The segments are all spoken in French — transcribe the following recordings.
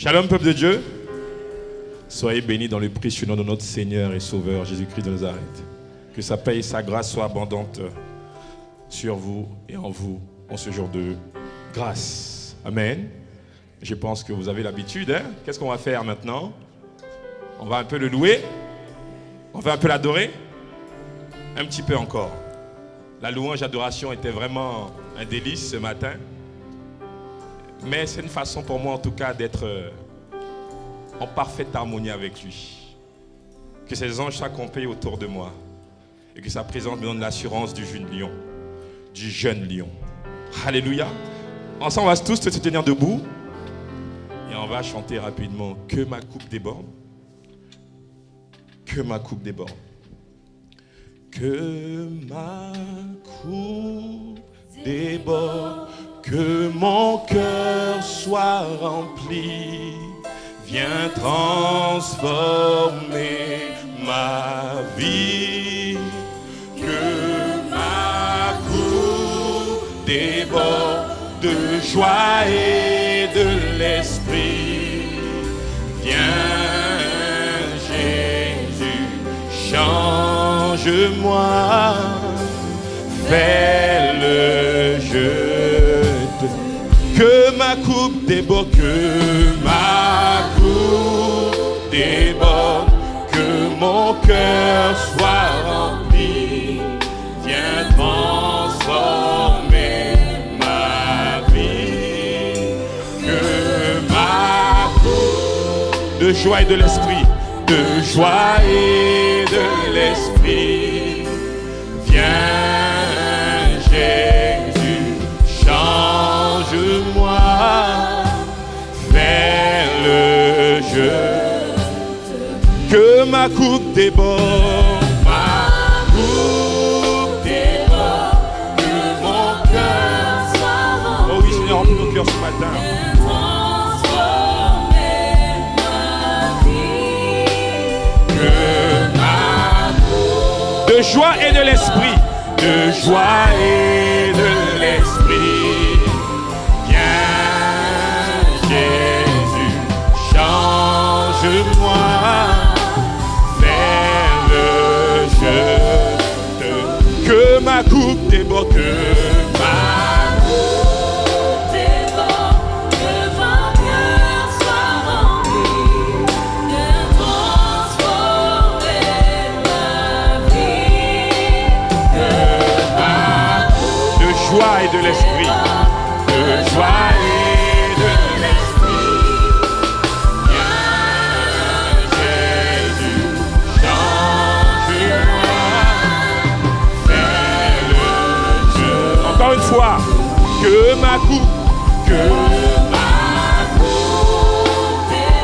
Shalom, peuple de Dieu. Soyez bénis dans le précieux nom de notre Seigneur et Sauveur Jésus-Christ de Nazareth. Que sa paix et sa grâce soient abondantes sur vous et en vous en ce jour de grâce. Amen. Je pense que vous avez l'habitude. Qu'est-ce qu'on va faire maintenant? On va un peu le louer. On va un peu l'adorer. Un petit peu encore. La louange d'adoration était vraiment un délice ce matin. Mais c'est une façon pour moi en tout cas d'être en parfaite harmonie avec lui. Que ses anges s'accompagnent autour de moi. Et que sa présence me donne l'assurance du jeune lion. Du jeune lion. Alléluia. Ensemble, on va tous se tenir debout. Et on va chanter rapidement. Que ma coupe déborde. Que ma coupe déborde. Que ma coupe déborde. Que mon cœur soit rempli. Viens transformer ma vie. Que ma coupe déborde de joie et de l'esprit. Viens Jésus, change-moi, fais le jeu. Que ma coupe déborde, que ma coupe déborde, que mon cœur soit rempli. Viens transformer ma vie. Que ma coupe de joie et de l'esprit, de joie et de l'esprit. Viens Jésus, change-moi, fais le jeu. Que ma coupe déborde, ma coupe déborde, que mon cœur soit rempli. Oh oui, Seigneur, remplis nos cœurs ce matin. Transformer ma vie. Que ma coupe de joie et de l'esprit, de joie et de l'esprit. Viens Jésus, change-moi. Que ma coupe déborde, que ma coupe déborde, que mon cœur soit rempli, viens transformer ma vie. Que ma coupe de joie et de l'esprit, de joie et de l'esprit. Viens Jésus, change-moi. Encore une fois, que ma coupe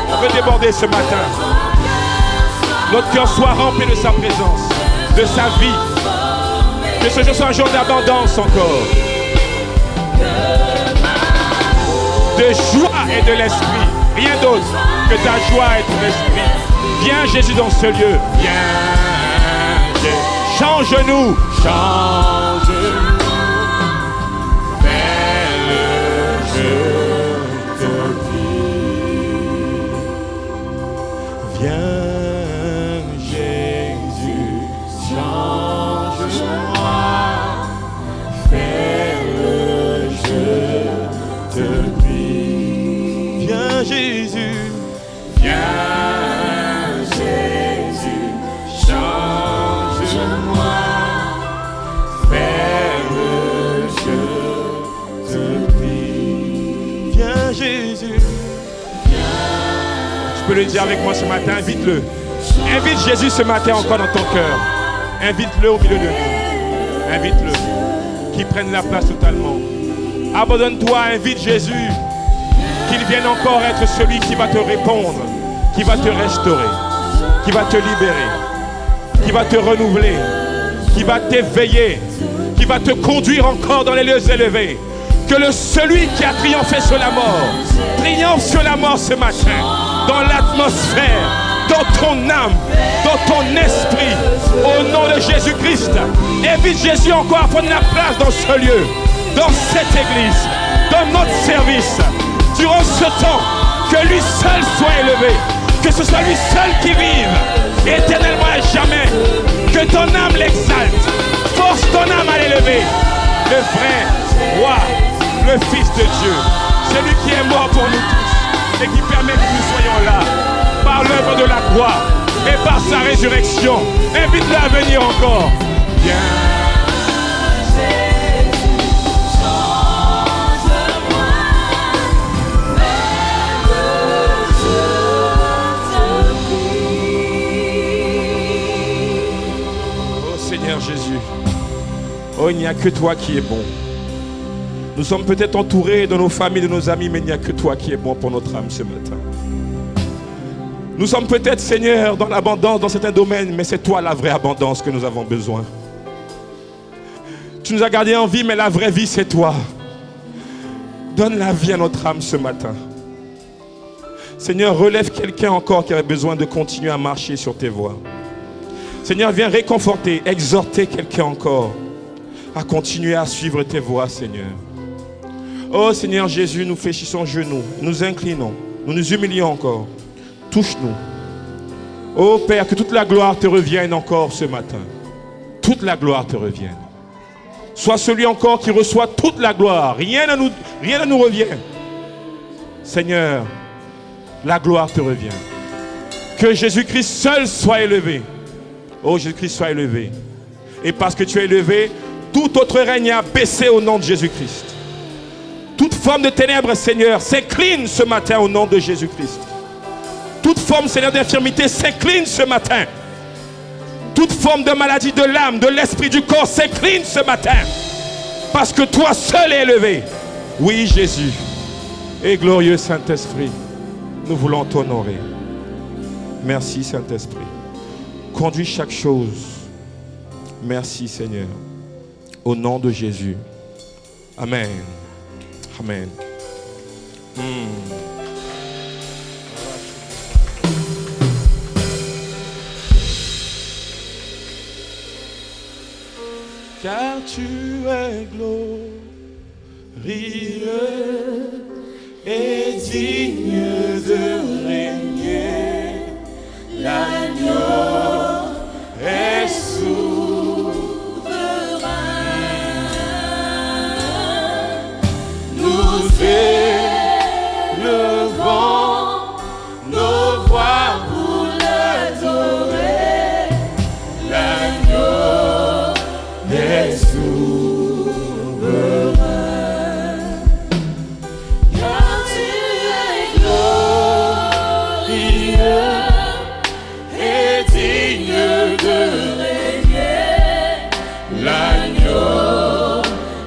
on peut déborder ce matin. Notre cœur soit rempli de sa présence, de sa vie. Que ce jour soit un jour d'abondance encore. De joie et de l'esprit. Rien d'autre que ta joie et ton esprit. Viens Jésus dans ce lieu. Viens Jésus. Change-nous. Change-nous. Viens Jésus, change-moi, fais le jeu, te prie. Viens Jésus, change-moi, fais le jeu, te prie. Viens Jésus. Tu peux le dire avec moi ce matin, invite-le. Invite Jésus ce matin encore dans ton cœur. Invite-le au milieu de nous. Invite-le. Qu'il prenne la place totalement. Abandonne-toi, invite Jésus. Qu'il vienne encore être celui qui va te répondre, qui va te restaurer, qui va te libérer, qui va te renouveler, qui va t'éveiller, qui va te conduire encore dans les lieux élevés. Que celui qui a triomphé sur la mort, triomphe sur la mort ce matin. Dans l'atmosphère, dans ton âme, dans ton esprit, au nom de Jésus-Christ. Invite Jésus encore à prendre la place dans ce lieu, dans cette église, dans notre service. Durant ce temps, Que lui seul soit élevé. Que ce soit lui seul qui vive éternellement à jamais. Que ton âme l'exalte. Force ton âme à l'élever. Le vrai roi, le Fils de Dieu. Celui qui est mort pour nous tous et qui permet que nous soyons là. Par l'œuvre de la croix et par sa résurrection. Invite-le à venir encore. Viens. Seigneur Jésus, oh, il n'y a que toi qui es bon. Nous sommes peut-être entourés de nos familles, de nos amis, mais il n'y a que toi qui es bon pour notre âme ce matin. Nous sommes peut-être, Seigneur, dans l'abondance dans certains domaines, mais c'est toi la vraie abondance que nous avons besoin. Tu nous as gardés en vie, mais la vraie vie, c'est toi. Donne la vie à notre âme ce matin. Seigneur, relève quelqu'un encore qui avait besoin de continuer à marcher sur tes voies. Seigneur, viens réconforter, exhorter quelqu'un encore à continuer à suivre tes voies, Seigneur. Oh Seigneur Jésus, nous fléchissons genoux, nous inclinons, nous nous humilions encore. Touche-nous. Oh Père, que toute la gloire te revienne encore ce matin. Toute la gloire te revienne. Sois celui encore qui reçoit toute la gloire. Rien ne nous revient. Seigneur, la gloire te revient. Que Jésus-Christ seul soit élevé. Oh Jésus-Christ soit élevé. Et parce que tu es élevé, tout autre règne a baissé au nom de Jésus-Christ. Toute forme de ténèbres, Seigneur, s'incline ce matin au nom de Jésus-Christ. Toute forme, Seigneur, d'infirmité s'incline ce matin. Toute forme de maladie de l'âme, de l'esprit, du corps s'incline ce matin. Parce que toi seul es élevé. Oui, Jésus. Et glorieux Saint-Esprit, nous voulons t'honorer. Merci, Saint-Esprit. Conduis chaque chose. Merci, Seigneur. Au nom de Jésus. Amen. Amen. Car tu es glorieux et digne de régner. L'agneau est souverain. Nous élevons nos voix pour l'adorer. L'agneau est souverain. Car tu es glorieux et digne de régner. L'agneau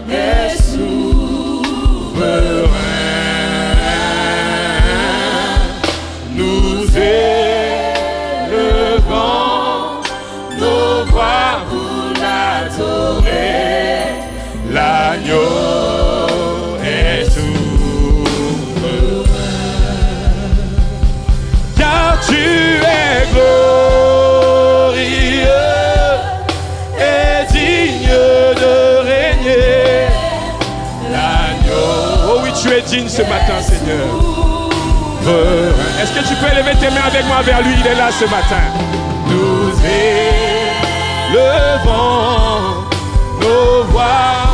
est souverain. Nous élevons nos voix pour l'adorer. L'agneau est souverain. Car tu es glorieux et digne de régner. L'agneau. Oh oui, tu es digne ce matin, Seigneur. Est-ce que tu peux élever tes mains avec moi vers lui? Il est là ce matin. Nous élevons nos voix.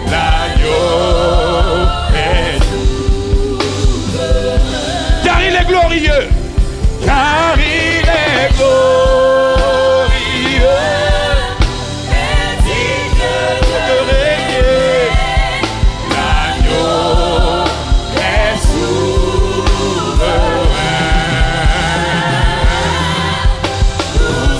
L'agneau est souverain. Car il est glorieux. Car il est glorieux. Et digne de régner. L'agneau est souverain. Nous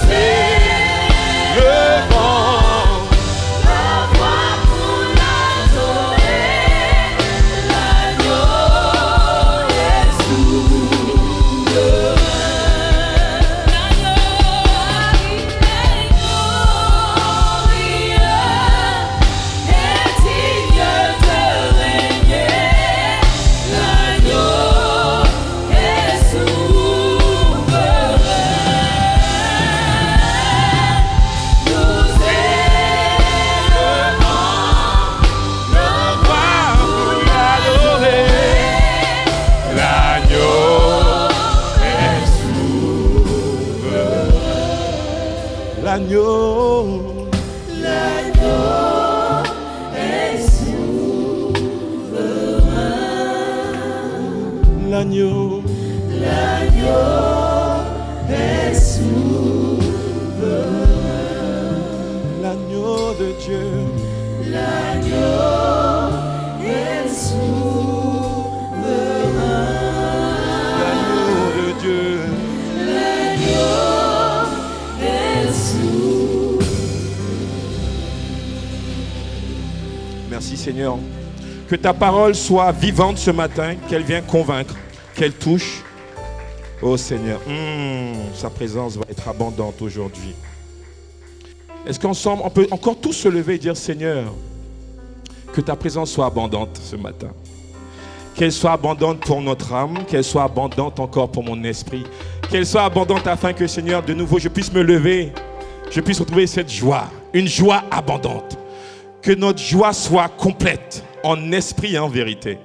L'agneau. L'agneau est souverain. L'agneau. L'agneau est souverain. L'agneau de Dieu. L'agneau est souverain. L'agneau de Dieu. L'agneau est souverain. Merci Seigneur. Que ta parole soit vivante ce matin, qu'elle vienne convaincre, qu'elle touche. Oh Seigneur, sa présence va être abondante aujourd'hui. Est-ce qu'ensemble, on peut encore tous se lever et dire Seigneur, que ta présence soit abondante ce matin. Qu'elle soit abondante pour notre âme, qu'elle soit abondante encore pour mon esprit. Qu'elle soit abondante afin que Seigneur, de nouveau, je puisse me lever, je puisse retrouver cette joie, une joie abondante. Que notre joie soit complète en esprit et en vérité.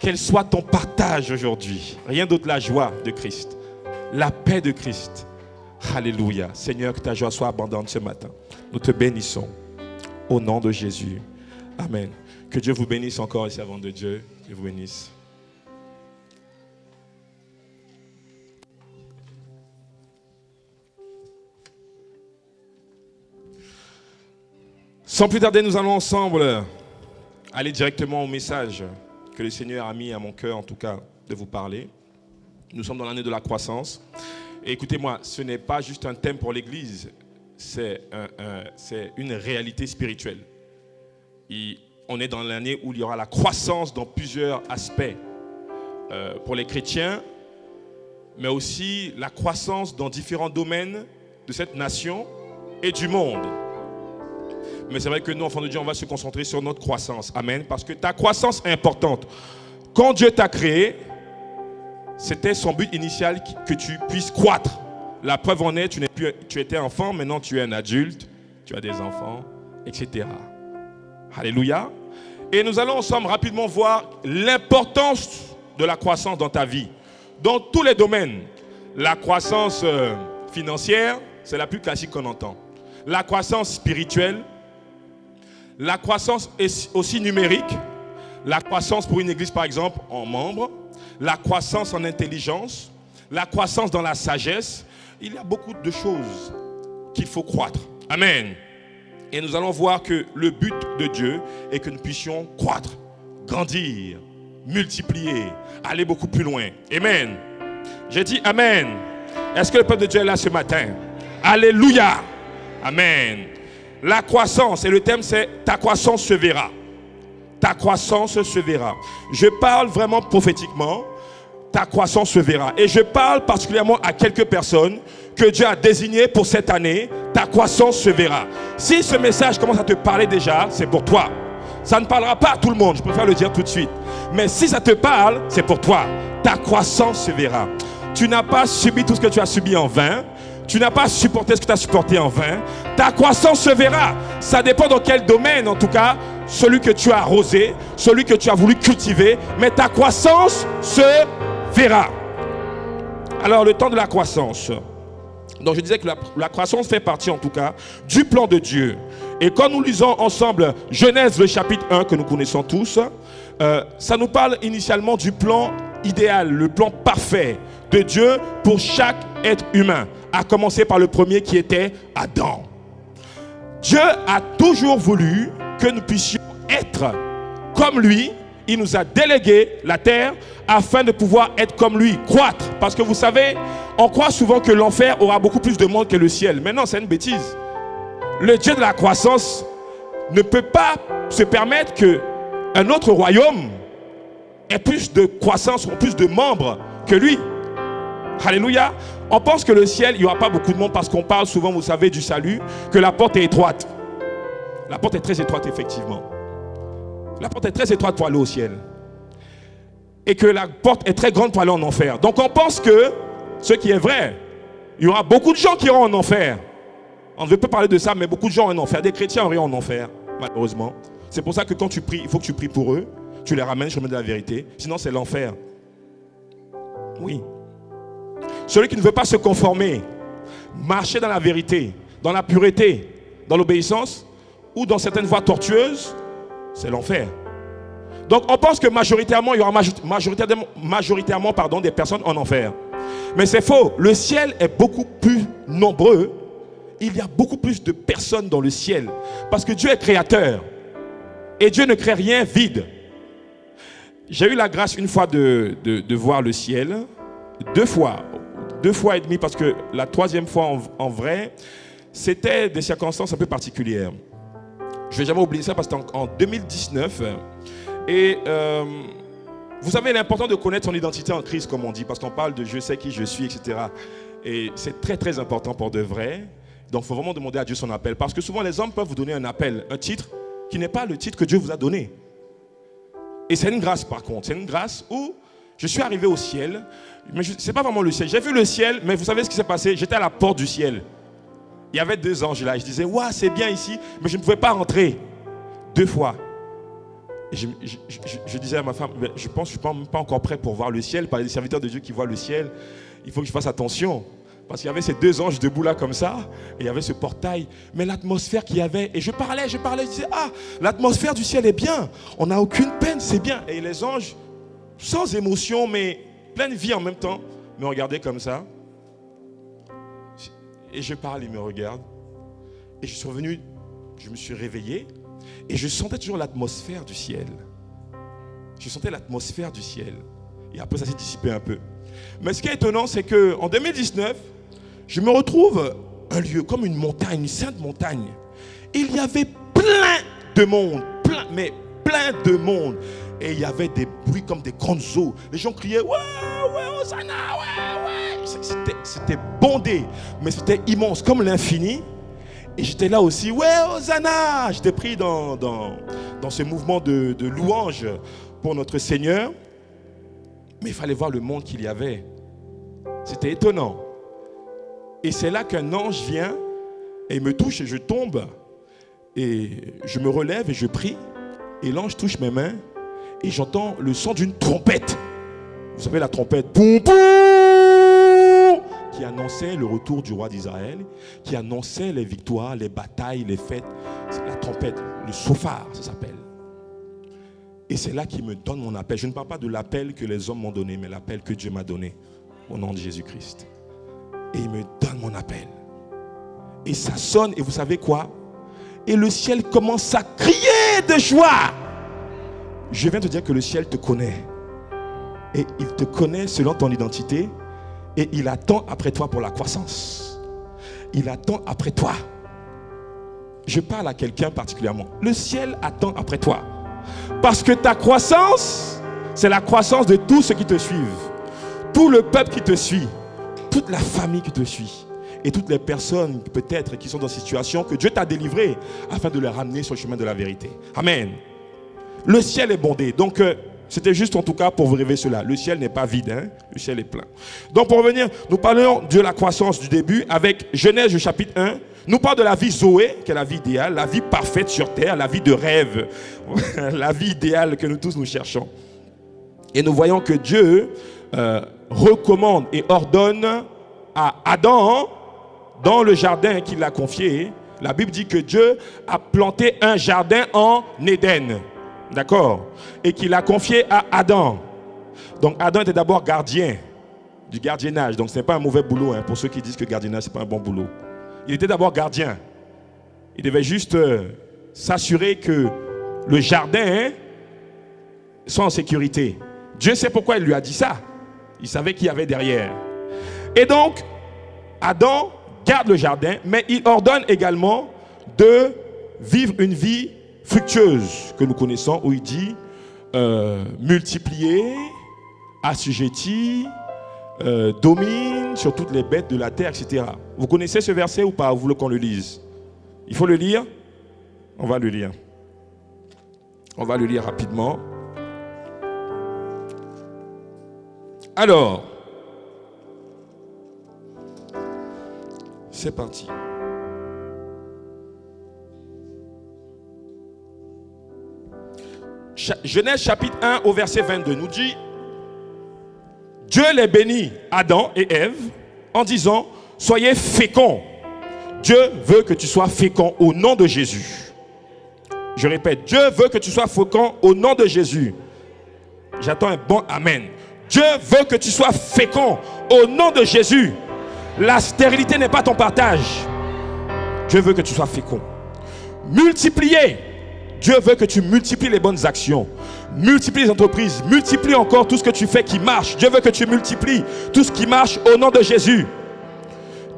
Qu'elle soit ton partage aujourd'hui. Rien d'autre, la joie de Christ. La paix de Christ. Alléluia. Seigneur, que ta joie soit abondante ce matin. Nous te bénissons. Au nom de Jésus. Amen. Que Dieu vous bénisse encore, les servants de Dieu. Dieu vous bénisse. Sans plus tarder, nous allons ensemble aller directement au message que le Seigneur a mis à mon cœur, en tout cas, de vous parler. Nous sommes dans l'année de la croissance. Et écoutez-moi, ce n'est pas juste un thème pour l'Église, c'est une réalité spirituelle. On est dans l'année où il y aura la croissance dans plusieurs aspects pour les chrétiens, mais aussi la croissance dans différents domaines de cette nation et du monde. Mais c'est vrai que nous, enfants de Dieu, on va se concentrer sur notre croissance. Amen. Parce que ta croissance est importante. Quand Dieu t'a créé, c'était son but initial que tu puisses croître. La preuve en est, tu étais enfant, maintenant tu es un adulte, tu as des enfants, etc. Alléluia. Et nous allons ensemble rapidement voir l'importance de la croissance dans ta vie. Dans tous les domaines. La croissance financière, c'est la plus classique qu'on entend. La croissance spirituelle, la croissance aussi numérique, la croissance pour une église par exemple en membres, la croissance en intelligence, la croissance dans la sagesse. Il y a beaucoup de choses qu'il faut croître. Amen. Et nous allons voir que le but de Dieu est que nous puissions croître, grandir, multiplier, aller beaucoup plus loin. Amen. J'ai dit Amen. Est-ce que le peuple de Dieu est là ce matin? Alléluia. Amen. La croissance, et le thème c'est ta croissance se verra. Ta croissance se verra. Je parle vraiment prophétiquement. Ta croissance se verra. Et je parle particulièrement à quelques personnes que Dieu a désignées pour cette année. Ta croissance se verra. Si ce message commence à te parler déjà, c'est pour toi. Ça ne parlera pas à tout le monde, je préfère le dire tout de suite. Mais si ça te parle, c'est pour toi. Ta croissance se verra. Tu n'as pas subi tout ce que tu as subi en vain. Tu n'as pas supporté ce que tu as supporté en vain. Ta croissance se verra. Ça dépend dans quel domaine, en tout cas. Celui que tu as arrosé, celui que tu as voulu cultiver. Mais ta croissance se verra. Alors, le temps de la croissance. Donc, je disais que la croissance fait partie, en tout cas, du plan de Dieu. Et quand nous lisons ensemble Genèse, le chapitre 1, que nous connaissons tous, ça nous parle initialement du plan idéal, le plan parfait de Dieu pour chaque être humain. À commencer par le premier qui était Adam. Dieu a toujours voulu que nous puissions être comme lui. Il nous a délégué la terre afin de pouvoir être comme lui, croître. Parce que vous savez, on croit souvent que l'enfer aura beaucoup plus de monde que le ciel. Mais non, c'est une bêtise. Le Dieu de la croissance ne peut pas se permettre qu'un autre royaume ait plus de croissance ou plus de membres que lui. Alléluia. On pense que le ciel, il n'y aura pas beaucoup de monde parce qu'on parle souvent, vous savez, du salut, que la porte est étroite. La porte est très étroite, effectivement. La porte est très étroite pour aller au ciel. Et que la porte est très grande pour aller en enfer. Donc on pense que, ce qui est vrai, il y aura beaucoup de gens qui iront en enfer. On ne veut pas parler de ça, mais beaucoup de gens en enfer. Des chrétiens iront en enfer, malheureusement. C'est pour ça que quand tu pries, il faut que tu pries pour eux. Tu les ramènes sur le chemin de la vérité. Sinon, c'est l'enfer. Oui. Celui qui ne veut pas se conformer, marcher dans la vérité, dans la pureté, dans l'obéissance, ou dans certaines voies tortueuses, c'est l'enfer. Donc on pense que majoritairement, il y aura majoritairement des personnes en enfer. Mais c'est faux. Le ciel est beaucoup plus nombreux. Il y a beaucoup plus de personnes dans le ciel. Parce que Dieu est créateur. Et Dieu ne crée rien vide. J'ai eu la grâce une fois de voir le ciel. 2 fois et demi, parce que la 3e fois en vrai, c'était des circonstances un peu particulières. Je ne vais jamais oublier ça parce qu'en 2019, et vous savez l'important de connaître son identité en Christ, comme on dit, parce qu'on parle de je sais qui je suis, etc. Et c'est très très important pour de vrai. Donc il faut vraiment demander à Dieu son appel. Parce que souvent les hommes peuvent vous donner un appel, un titre, qui n'est pas le titre que Dieu vous a donné. Et c'est une grâce par contre. C'est une grâce où je suis arrivé au ciel. Mais ce n'est pas vraiment le ciel. J'ai vu le ciel, mais vous savez ce qui s'est passé? J'étais à la porte du ciel. Il y avait 2 anges là. Je disais, waouh, c'est bien ici. Mais je ne pouvais pas rentrer. 2 fois. Et je disais à ma femme, je pense que je ne suis même pas encore prêt pour voir le ciel. Par les serviteurs de Dieu qui voient le ciel, il faut que je fasse attention. Parce qu'il y avait ces 2 anges debout là comme ça. Et il y avait ce portail. Mais l'atmosphère qu'il y avait. Et je parlais. Je disais, ah, l'atmosphère du ciel est bien. On n'a aucune peine, c'est bien. Et les anges, sans émotion, mais pleine vie en même temps, me regardaient comme ça. Et je parle, ils me regardent. Et je suis revenu, je me suis réveillé. Et je sentais toujours l'atmosphère du ciel. Je sentais l'atmosphère du ciel. Et après, ça s'est dissipé un peu. Mais ce qui est étonnant, c'est qu'en 2019, je me retrouve un lieu comme une montagne, une sainte montagne. Il y avait plein de monde, plein de monde. Et il y avait des bruits comme des grandes eaux. Les gens criaient, ouais, Hosanna, ouais. C'était bondé, mais c'était immense, comme l'infini. Et j'étais là aussi, ouais, Hosanna. J'étais pris dans ce mouvement de louange pour notre Seigneur. Mais il fallait voir le monde qu'il y avait. C'était étonnant. Et c'est là qu'un ange vient et me touche et je tombe. Et je me relève et je prie. Et l'ange touche mes mains. Et j'entends le son d'une trompette. Vous savez la trompette, boum, boum, qui annonçait le retour du roi d'Israël, qui annonçait les victoires, les batailles, les fêtes. C'est la trompette, le shofar, ça s'appelle. Et c'est là qu'il me donne mon appel. Je ne parle pas de l'appel que les hommes m'ont donné, mais l'appel que Dieu m'a donné, au nom de Jésus-Christ. Et il me donne mon appel. Et ça sonne, et vous savez quoi? Et le ciel commence à crier de joie. Je viens te dire que le ciel te connaît. Et il te connaît selon ton identité. Et il attend après toi pour la croissance. Il attend après toi. Je parle à quelqu'un particulièrement. Le ciel attend après toi. Parce que ta croissance, c'est la croissance de tous ceux qui te suivent. Tout le peuple qui te suit. Toute la famille qui te suit. Et toutes les personnes peut-être qui sont dans cette situation que Dieu t'a délivré afin de les ramener sur le chemin de la vérité. Amen. Le ciel est bondé. Donc, c'était juste en tout cas pour vous révéler cela. Le ciel n'est pas vide, hein? Le ciel est plein. Donc, pour revenir, nous parlons de la croissance du début avec Genèse chapitre 1. Nous parlons de la vie Zoé, qui est la vie idéale, la vie parfaite sur terre, la vie de rêve, la vie idéale que nous tous nous cherchons. Et nous voyons que Dieu recommande et ordonne à Adam, dans le jardin qu'il a confié, la Bible dit que Dieu a planté un jardin en Éden. D'accord? Et qu'il a confié à Adam. Donc Adam était d'abord gardien, du gardiennage. Donc ce n'est pas un mauvais boulot, hein, pour ceux qui disent que gardiennage ce n'est pas un bon boulot. Il était d'abord gardien. Il devait juste s'assurer que le jardin soit en sécurité. Dieu sait pourquoi il lui a dit ça. Il savait qu'il y avait derrière. Et donc, Adam garde le jardin, mais il ordonne également de vivre une vie fructueuse que nous connaissons, où il dit multiplier, assujettir, domine sur toutes les bêtes de la terre, etc. Vous connaissez ce verset ou pas? Vous voulez qu'on le lise? Il faut le lire? On va le lire. On va le lire rapidement. Alors, c'est parti. Genèse chapitre 1 au verset 22 nous dit: Dieu les bénit, Adam et Ève, en disant: soyez féconds. Dieu veut que tu sois fécond au nom de Jésus. Je répète, Dieu veut que tu sois fécond au nom de Jésus. J'attends un bon amen. Dieu veut que tu sois fécond au nom de Jésus. La stérilité n'est pas ton partage. Dieu veut que tu sois fécond. Multiplier. Dieu veut que tu multiplies les bonnes actions. Multiplie les entreprises. Multiplie encore tout ce que tu fais qui marche. Dieu veut que tu multiplies tout ce qui marche au nom de Jésus.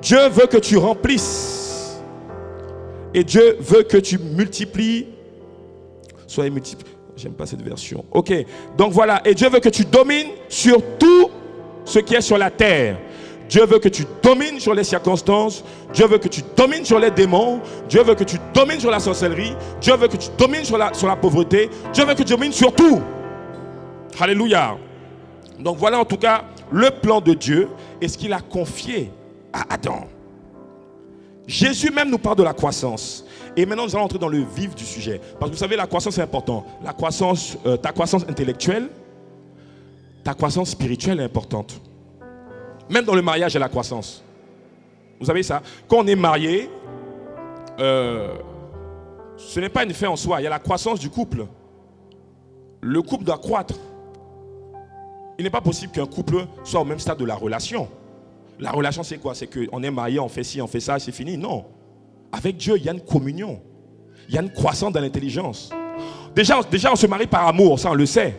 Dieu veut que tu remplisses. Et Dieu veut que tu multiplies. Soyez multipliés. J'aime pas cette version. Ok. Donc voilà. Et Dieu veut que tu domines sur tout ce qui est sur la terre. Dieu veut que tu domines sur les circonstances. Dieu veut que tu domines sur les démons. Dieu veut que tu domines sur la sorcellerie. Dieu veut que tu domines sur la pauvreté. Dieu veut que tu domines sur tout. Alléluia. Donc voilà en tout cas le plan de Dieu et ce qu'il a confié à Adam. Jésus même nous parle de la croissance. Et maintenant nous allons entrer dans le vif du sujet. Parce que vous savez, la croissance est importante. La croissance, ta croissance intellectuelle, ta croissance spirituelle est importante. Même dans le mariage, il y a la croissance. Vous savez ça? Quand on est marié, ce n'est pas une fin en soi. Il y a la croissance du couple. Le couple doit croître. Il n'est pas possible qu'un couple soit au même stade de la relation. La relation, c'est quoi? C'est qu'on est marié, on fait ci, on fait ça, c'est fini. Non. Avec Dieu, il y a une communion. Il y a une croissance dans l'intelligence. Déjà, on se marie par amour, ça on le sait.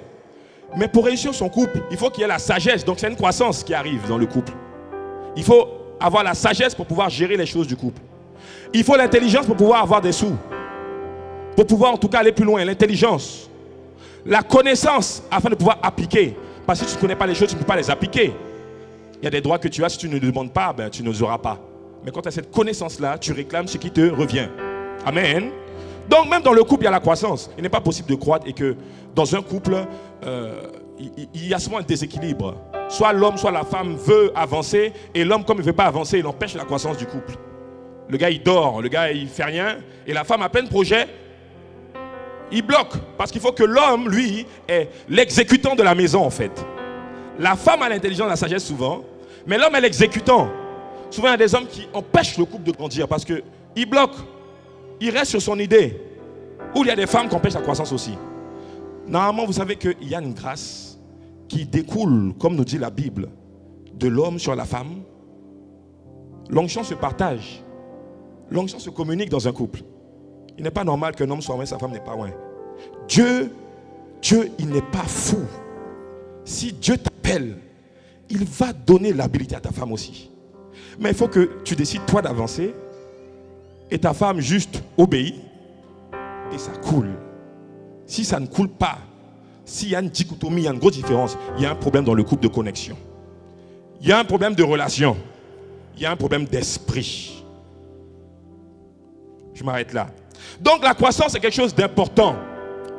Mais pour réussir son couple, il faut qu'il y ait la sagesse. Donc c'est une croissance qui arrive dans le couple. Il faut avoir la sagesse pour pouvoir gérer les choses du couple. Il faut l'intelligence pour pouvoir avoir des sous. Pour pouvoir en tout cas aller plus loin. L'intelligence. La connaissance afin de pouvoir appliquer. Parce que si tu ne connais pas les choses, tu ne peux pas les appliquer. Il y a des droits que tu as, si tu ne demandes pas, ben, tu ne les auras pas. Mais quand tu as cette connaissance-là, tu réclames ce qui te revient. Amen. Donc même dans le couple, il y a la croissance. Il n'est pas possible de croître et que dans un couple, il y a souvent un déséquilibre. Soit l'homme, soit la femme veut avancer et l'homme, comme il ne veut pas avancer, il empêche la croissance du couple. Le gars, il dort, le gars, il ne fait rien. Et la femme, à peine projet, il bloque. Parce qu'il faut que l'homme, lui, est l'exécutant de la maison, en fait. La femme a l'intelligence, la sagesse souvent, mais l'homme est l'exécutant. Souvent, il y a des hommes qui empêchent le couple de grandir parce qu'il bloque. Il reste sur son idée. Ou il y a des femmes qui empêchent la croissance aussi. Normalement, vous savez qu'il y a une grâce qui découle, comme nous dit la Bible, de l'homme sur la femme. L'onction se partage. L'onction se communique dans un couple. Il n'est pas normal qu'un homme soit loin et sa femme n'est pas loin. Dieu, il n'est pas fou. Si Dieu t'appelle, il va donner l'habilité à ta femme aussi. Mais il faut que tu décides toi d'avancer et ta femme juste obéit et ça coule. Si ça ne coule pas, s'il y a une dichotomie, il y a une grosse différence, il y a un problème dans le couple de connexion. Il y a un problème de relation. Il y a un problème d'esprit. Je m'arrête là. Donc la croissance est quelque chose d'important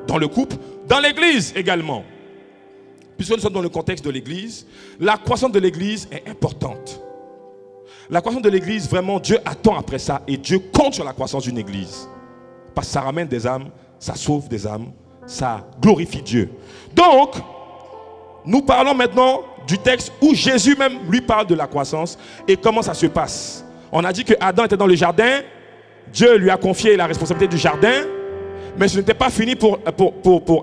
dans le couple, dans l'église également. Puisque nous sommes dans le contexte de l'église, la croissance de l'église est importante. La croissance de l'église, vraiment, Dieu attend après ça et Dieu compte sur la croissance d'une église. Parce que ça ramène des âmes, ça sauve des âmes, ça glorifie Dieu. Donc, nous parlons maintenant du texte où Jésus même lui parle de la croissance et comment ça se passe. On a dit que Adam était dans le jardin, Dieu lui a confié la responsabilité du jardin, mais ce n'était pas fini pour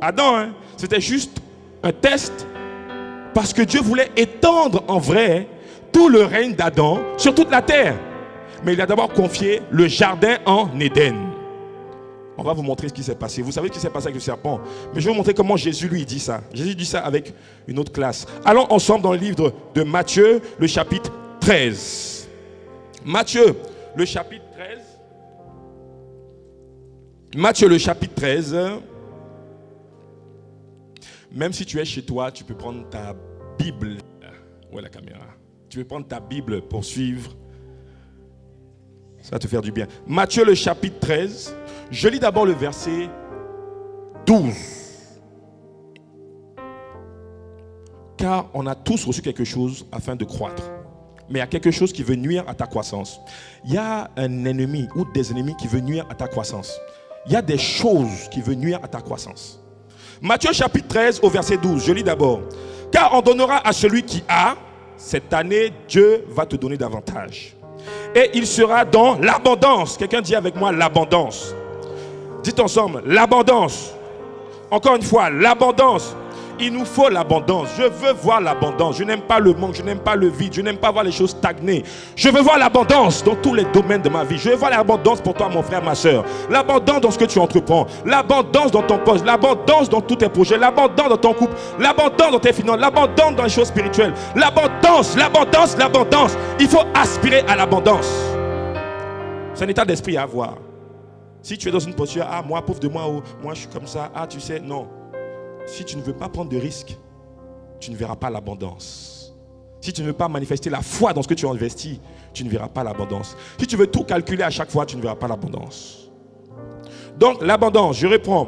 Adam, hein. C'était juste un test parce que Dieu voulait étendre en vrai tout le règne d'Adam sur toute la terre. Mais il a d'abord confié le jardin en Éden. On va vous montrer ce qui s'est passé. Vous savez ce qui s'est passé avec le serpent. Mais je vais vous montrer comment Jésus lui dit ça. Jésus dit ça avec une autre classe. Allons ensemble dans le livre de Matthieu, le chapitre 13. Matthieu, le chapitre 13. Matthieu, le chapitre 13. Même si tu es chez toi, tu peux prendre ta Bible. Où est la caméra? Tu peux prendre ta Bible pour suivre. Ça va te faire du bien. Matthieu, le chapitre 13. Je lis d'abord le verset 12. Car on a tous reçu quelque chose afin de croître. Mais il y a quelque chose qui veut nuire à ta croissance. Il y a un ennemi ou des ennemis qui veulent nuire à ta croissance. Il y a des choses qui veulent nuire à ta croissance. Matthieu chapitre 13 au verset 12. Je lis d'abord. Car on donnera à celui qui a, cette année, Dieu va te donner davantage. et il sera dans l'abondance. Quelqu'un dit avec moi l'abondance. Dites ensemble, l'abondance. Encore une fois, l'abondance. Il nous faut l'abondance. Je veux voir l'abondance. Je n'aime pas le manque, je n'aime pas le vide, je n'aime pas voir les choses stagner. Je veux voir l'abondance dans tous les domaines de ma vie. Je veux voir l'abondance pour toi, mon frère, ma soeur. L'abondance dans ce que tu entreprends. L'abondance dans ton poste. L'abondance dans tous tes projets. L'abondance dans ton couple. L'abondance dans tes finances. L'abondance dans les choses spirituelles. L'abondance, l'abondance, l'abondance. Il faut aspirer à l'abondance. C'est un état d'esprit à avoir. Si tu es dans une posture, ah, moi, pauvre de moi, oh, moi, je suis comme ça, ah, tu sais, non. Si tu ne veux pas prendre de risques, tu ne verras pas l'abondance. Si tu ne veux pas manifester la foi dans ce que tu as investi, tu ne verras pas l'abondance. Si tu veux tout calculer à chaque fois, tu ne verras pas l'abondance. Donc, l'abondance, je reprends.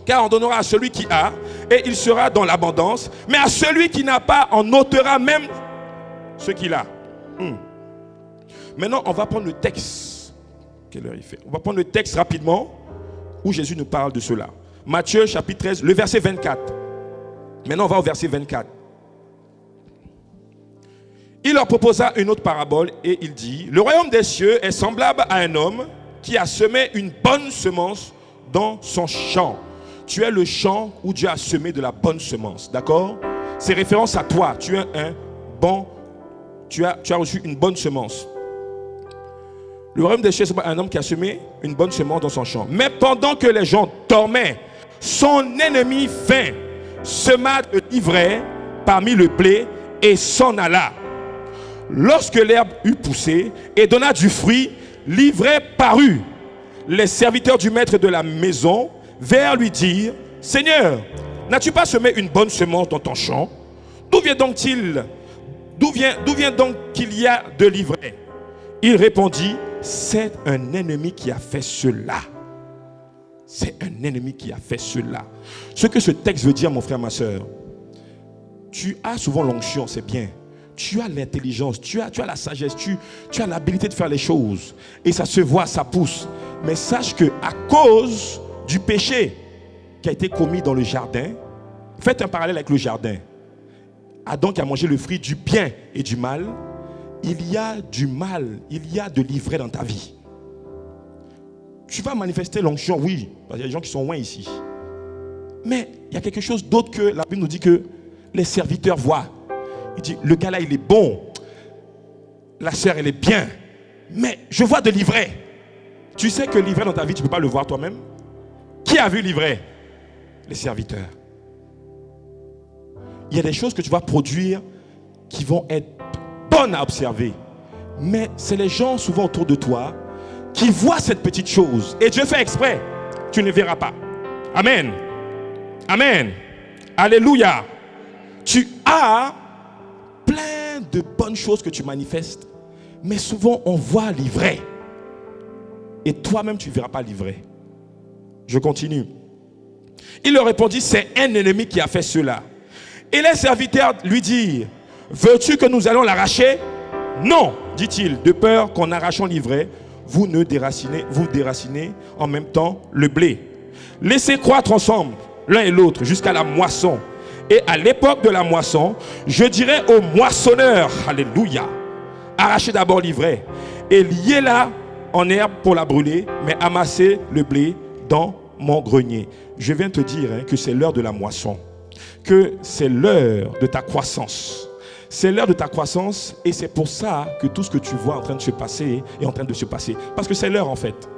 Car on donnera à celui qui a, et il sera dans l'abondance. Mais à celui qui n'a pas, on ôtera même ce qu'il a. Maintenant, on va prendre le texte. Quelle heure il fait? On va prendre le texte rapidement, où Jésus nous parle de cela. Matthieu chapitre 13, le verset 24. Maintenant, on va au verset 24. Il leur proposa une autre parabole et il dit: le royaume des cieux est semblable à un homme qui a semé une bonne semence dans son champ. Tu es le champ où Dieu a semé de la bonne semence. D'accord? C'est référence à toi. Tu es tu as reçu une bonne semence. Le royaume des cieux est un homme qui a semé une bonne semence dans son champ. Mais pendant que les gens dormaient, son ennemi vint, sema de l'ivraie parmi le blé et s'en alla. Lorsque l'herbe eut poussé et donna du fruit, l'ivraie parut. Les serviteurs du maître de la maison vinrent lui dire: Seigneur, n'as-tu pas semé une bonne semence dans ton champ? D'où vient donc qu'il y a de l'ivraie? Il répondit: c'est un ennemi qui a fait cela. C'est un ennemi qui a fait cela. Ce que ce texte veut dire, mon frère, ma soeur, tu as souvent l'onction, c'est bien. Tu as l'intelligence, tu as la sagesse, tu as l'habilité de faire les choses. Et ça se voit, ça pousse. Mais sache que à cause du péché qui a été commis dans le jardin, faites un parallèle avec le jardin. Adam qui a mangé le fruit du bien et du mal. Il y a du mal, il y a de l'ivraie dans ta vie. Tu vas manifester l'onction, oui, parce qu'il y a des gens qui sont loin ici. Mais il y a quelque chose d'autre que la Bible nous dit que les serviteurs voient. Il dit, le gars là, il est bon. La sœur, elle est bien. Mais je vois de l'ivraie. Tu sais que l'ivraie dans ta vie, tu ne peux pas le voir toi-même. Qui a vu l'ivraie? Les serviteurs. Il y a des choses que tu vas produire qui vont être bonnes à observer. Mais c'est les gens souvent autour de toi qui voient cette petite chose. Et Dieu fait exprès. Tu ne verras pas. Amen. Amen. Alléluia. Tu as plein de bonnes choses que tu manifestes. Mais souvent on voit l'ivraie. Et toi-même tu ne verras pas l'ivraie. Je continue. Il leur répondit: c'est un ennemi qui a fait cela. Et les serviteurs lui dirent: veux-tu que nous allons l'arracher? Non, dit-il, de peur qu'en arrachant l'ivraie, vous déracinez en même temps le blé. Laissez croître ensemble l'un et l'autre jusqu'à la moisson. Et à l'époque de la moisson, je dirai aux moissonneurs, alléluia, arrachez d'abord l'ivraie et liez-la en herbe pour la brûler, mais amassez le blé dans mon grenier. Je viens te dire que c'est l'heure de la moisson, que c'est l'heure de ta croissance. C'est l'heure de ta croissance et c'est pour ça que tout ce que tu vois en train de se passer est en train de se passer. Parce que c'est l'heure en fait.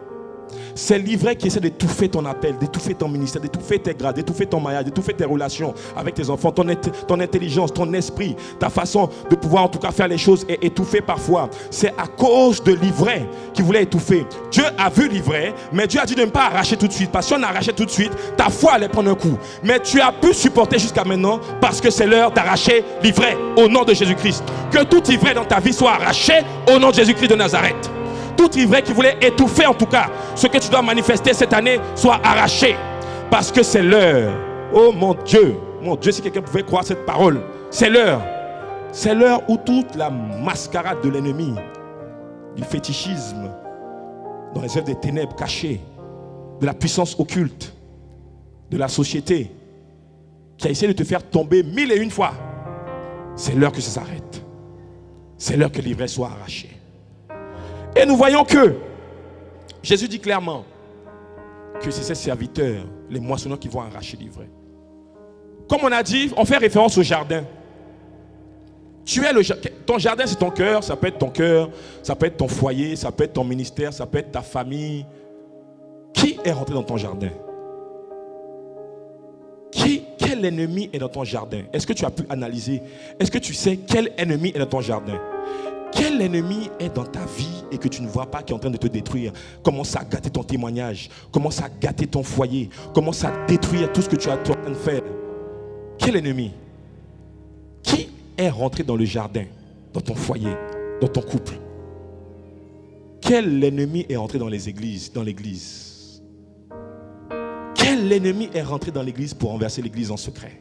C'est l'ivraie qui essaie d'étouffer ton appel, d'étouffer ton ministère, d'étouffer tes grades, d'étouffer ton mariage, d'étouffer tes relations avec tes enfants, ton intelligence, ton esprit, ta façon de pouvoir en tout cas faire les choses est étouffée parfois. C'est à cause de l'ivraie qui voulait étouffer. Dieu a vu l'ivraie, mais Dieu a dit de ne pas arracher tout de suite. Parce que si on arrachait tout de suite, ta foi allait prendre un coup. Mais tu as pu supporter jusqu'à maintenant parce que c'est l'heure d'arracher l'ivraie au nom de Jésus-Christ. Que toute ivraie dans ta vie soit arrachée au nom de Jésus-Christ de Nazareth. Toute ivraie qui voulait étouffer en tout cas ce que tu dois manifester cette année soit arraché. Parce que c'est l'heure. Oh mon Dieu, si quelqu'un pouvait croire cette parole, c'est l'heure. C'est l'heure où toute la mascarade de l'ennemi, du fétichisme, dans les œuvres des ténèbres cachées, de la puissance occulte, de la société, qui a essayé de te faire tomber 1001 fois, c'est l'heure que ça s'arrête. C'est l'heure que l'ivraie soit arrachée. Et nous voyons que Jésus dit clairement que c'est ces serviteurs, les moissonneurs, qui vont arracher l'ivraie. Comme on a dit, on fait référence au jardin. Ton jardin, c'est ton cœur, ça peut être ton cœur, ça peut être ton foyer, ça peut être ton ministère, ça peut être ta famille. Qui est rentré dans ton jardin? Quel ennemi est dans ton jardin? Est-ce que tu as pu analyser? Est-ce que tu sais quel ennemi est dans ton jardin? Quel ennemi est dans ta vie et que tu ne vois pas, qui est en train de te détruire? Commence à gâter ton témoignage, commence à gâter ton foyer, commence à détruire tout ce que tu es en train de faire. Quel ennemi? Qui est rentré dans le jardin, dans ton foyer, dans ton couple? Quel ennemi est rentré dans les églises, dans l'église? Quel ennemi est rentré dans l'église pour renverser l'église en secret?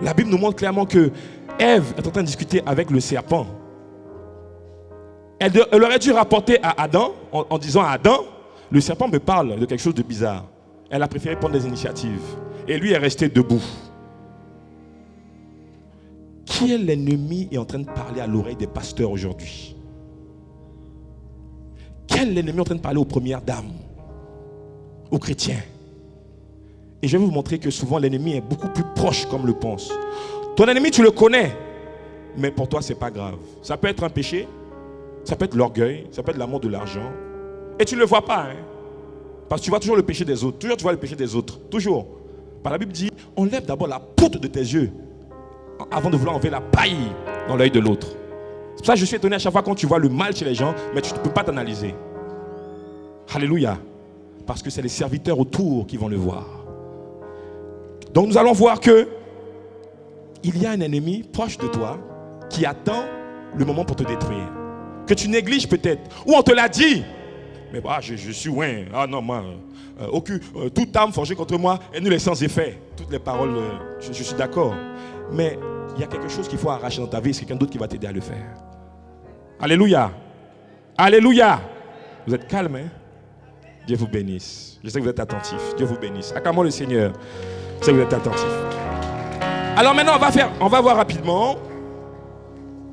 La Bible nous montre clairement que Ève est en train de discuter avec le serpent. Elle aurait dû rapporter à Adam, en disant à Adam, le serpent me parle de quelque chose de bizarre. Elle a préféré prendre des initiatives. Et lui est resté debout. Qui est l'ennemi est en train de parler à l'oreille des pasteurs aujourd'hui? Quel ennemi est en train de parler aux premières dames, aux chrétiens? Et je vais vous montrer que souvent l'ennemi est beaucoup plus proche comme le pense. Ton ennemi, tu le connais, mais pour toi, ce n'est pas grave. Ça peut être un péché, ça peut être l'orgueil, ça peut être l'amour de l'argent. Et tu ne le vois pas, hein? Parce que tu vois toujours le péché des autres. Toujours tu vois le péché des autres. Toujours. Par la Bible dit, enlève d'abord la poutre de tes yeux avant de vouloir enlever la paille dans l'œil de l'autre. C'est pour ça que je suis étonné à chaque fois quand tu vois le mal chez les gens, mais tu ne peux pas t'analyser. Alléluia. Parce que c'est les serviteurs autour qui vont le voir. Donc nous allons voir que il y a un ennemi proche de toi qui attend le moment pour te détruire. Que tu négliges peut-être. Ou on te l'a dit. Mais bah, je suis loin. Ah non, moi, toute âme forgée contre moi est nulle et sans effet. Toutes les paroles, je suis d'accord. Mais il y a quelque chose qu'il faut arracher dans ta vie. C'est quelqu'un d'autre qui va t'aider à le faire. Alléluia. Alléluia. Vous êtes calme, hein? Dieu vous bénisse. Je sais que vous êtes attentifs. Dieu vous bénisse. Acclamons le Seigneur. Je sais que vous êtes attentifs. Alors maintenant, on va voir rapidement.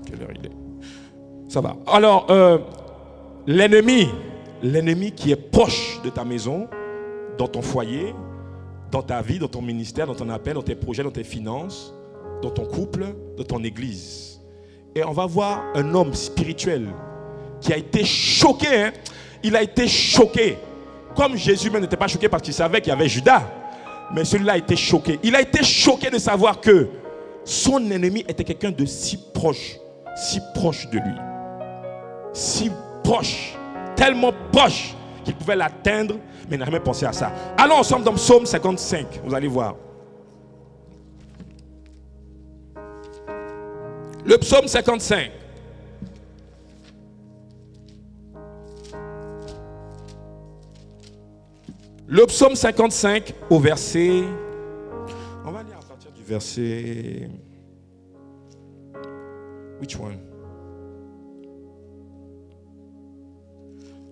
Quelle heure il est? Ça va. Alors, l'ennemi qui est proche de ta maison, dans ton foyer, dans ta vie, dans ton ministère, dans ton appel, dans tes projets, dans tes finances, dans ton couple, dans ton église. Et on va voir un homme spirituel qui a été choqué. Hein? Il a été choqué. Comme Jésus même n'était pas choqué parce qu'il savait qu'il y avait Judas. Mais celui-là a été choqué. Il a été choqué de savoir que son ennemi était quelqu'un de si proche de lui. Si proche, tellement proche qu'il pouvait l'atteindre, mais il n'a jamais pensé à ça. Allons ensemble dans Psaume 55, vous allez voir. Le Psaume 55. Le Psaume 55 au verset... On va lire à partir du verset... Which one?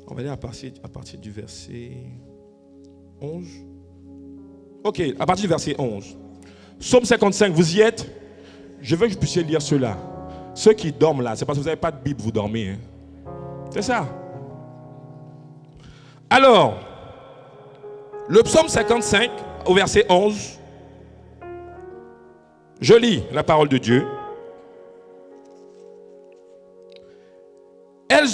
On va lire à partir du verset 11. Ok, à partir du verset 11. Psaume 55, vous y êtes? Je veux que vous puissiez lire cela. Ceux qui dorment là, c'est parce que vous n'avez pas de Bible, vous dormez. Hein? C'est ça. Alors, le psaume 55, au verset 11, je lis la parole de Dieu. Elles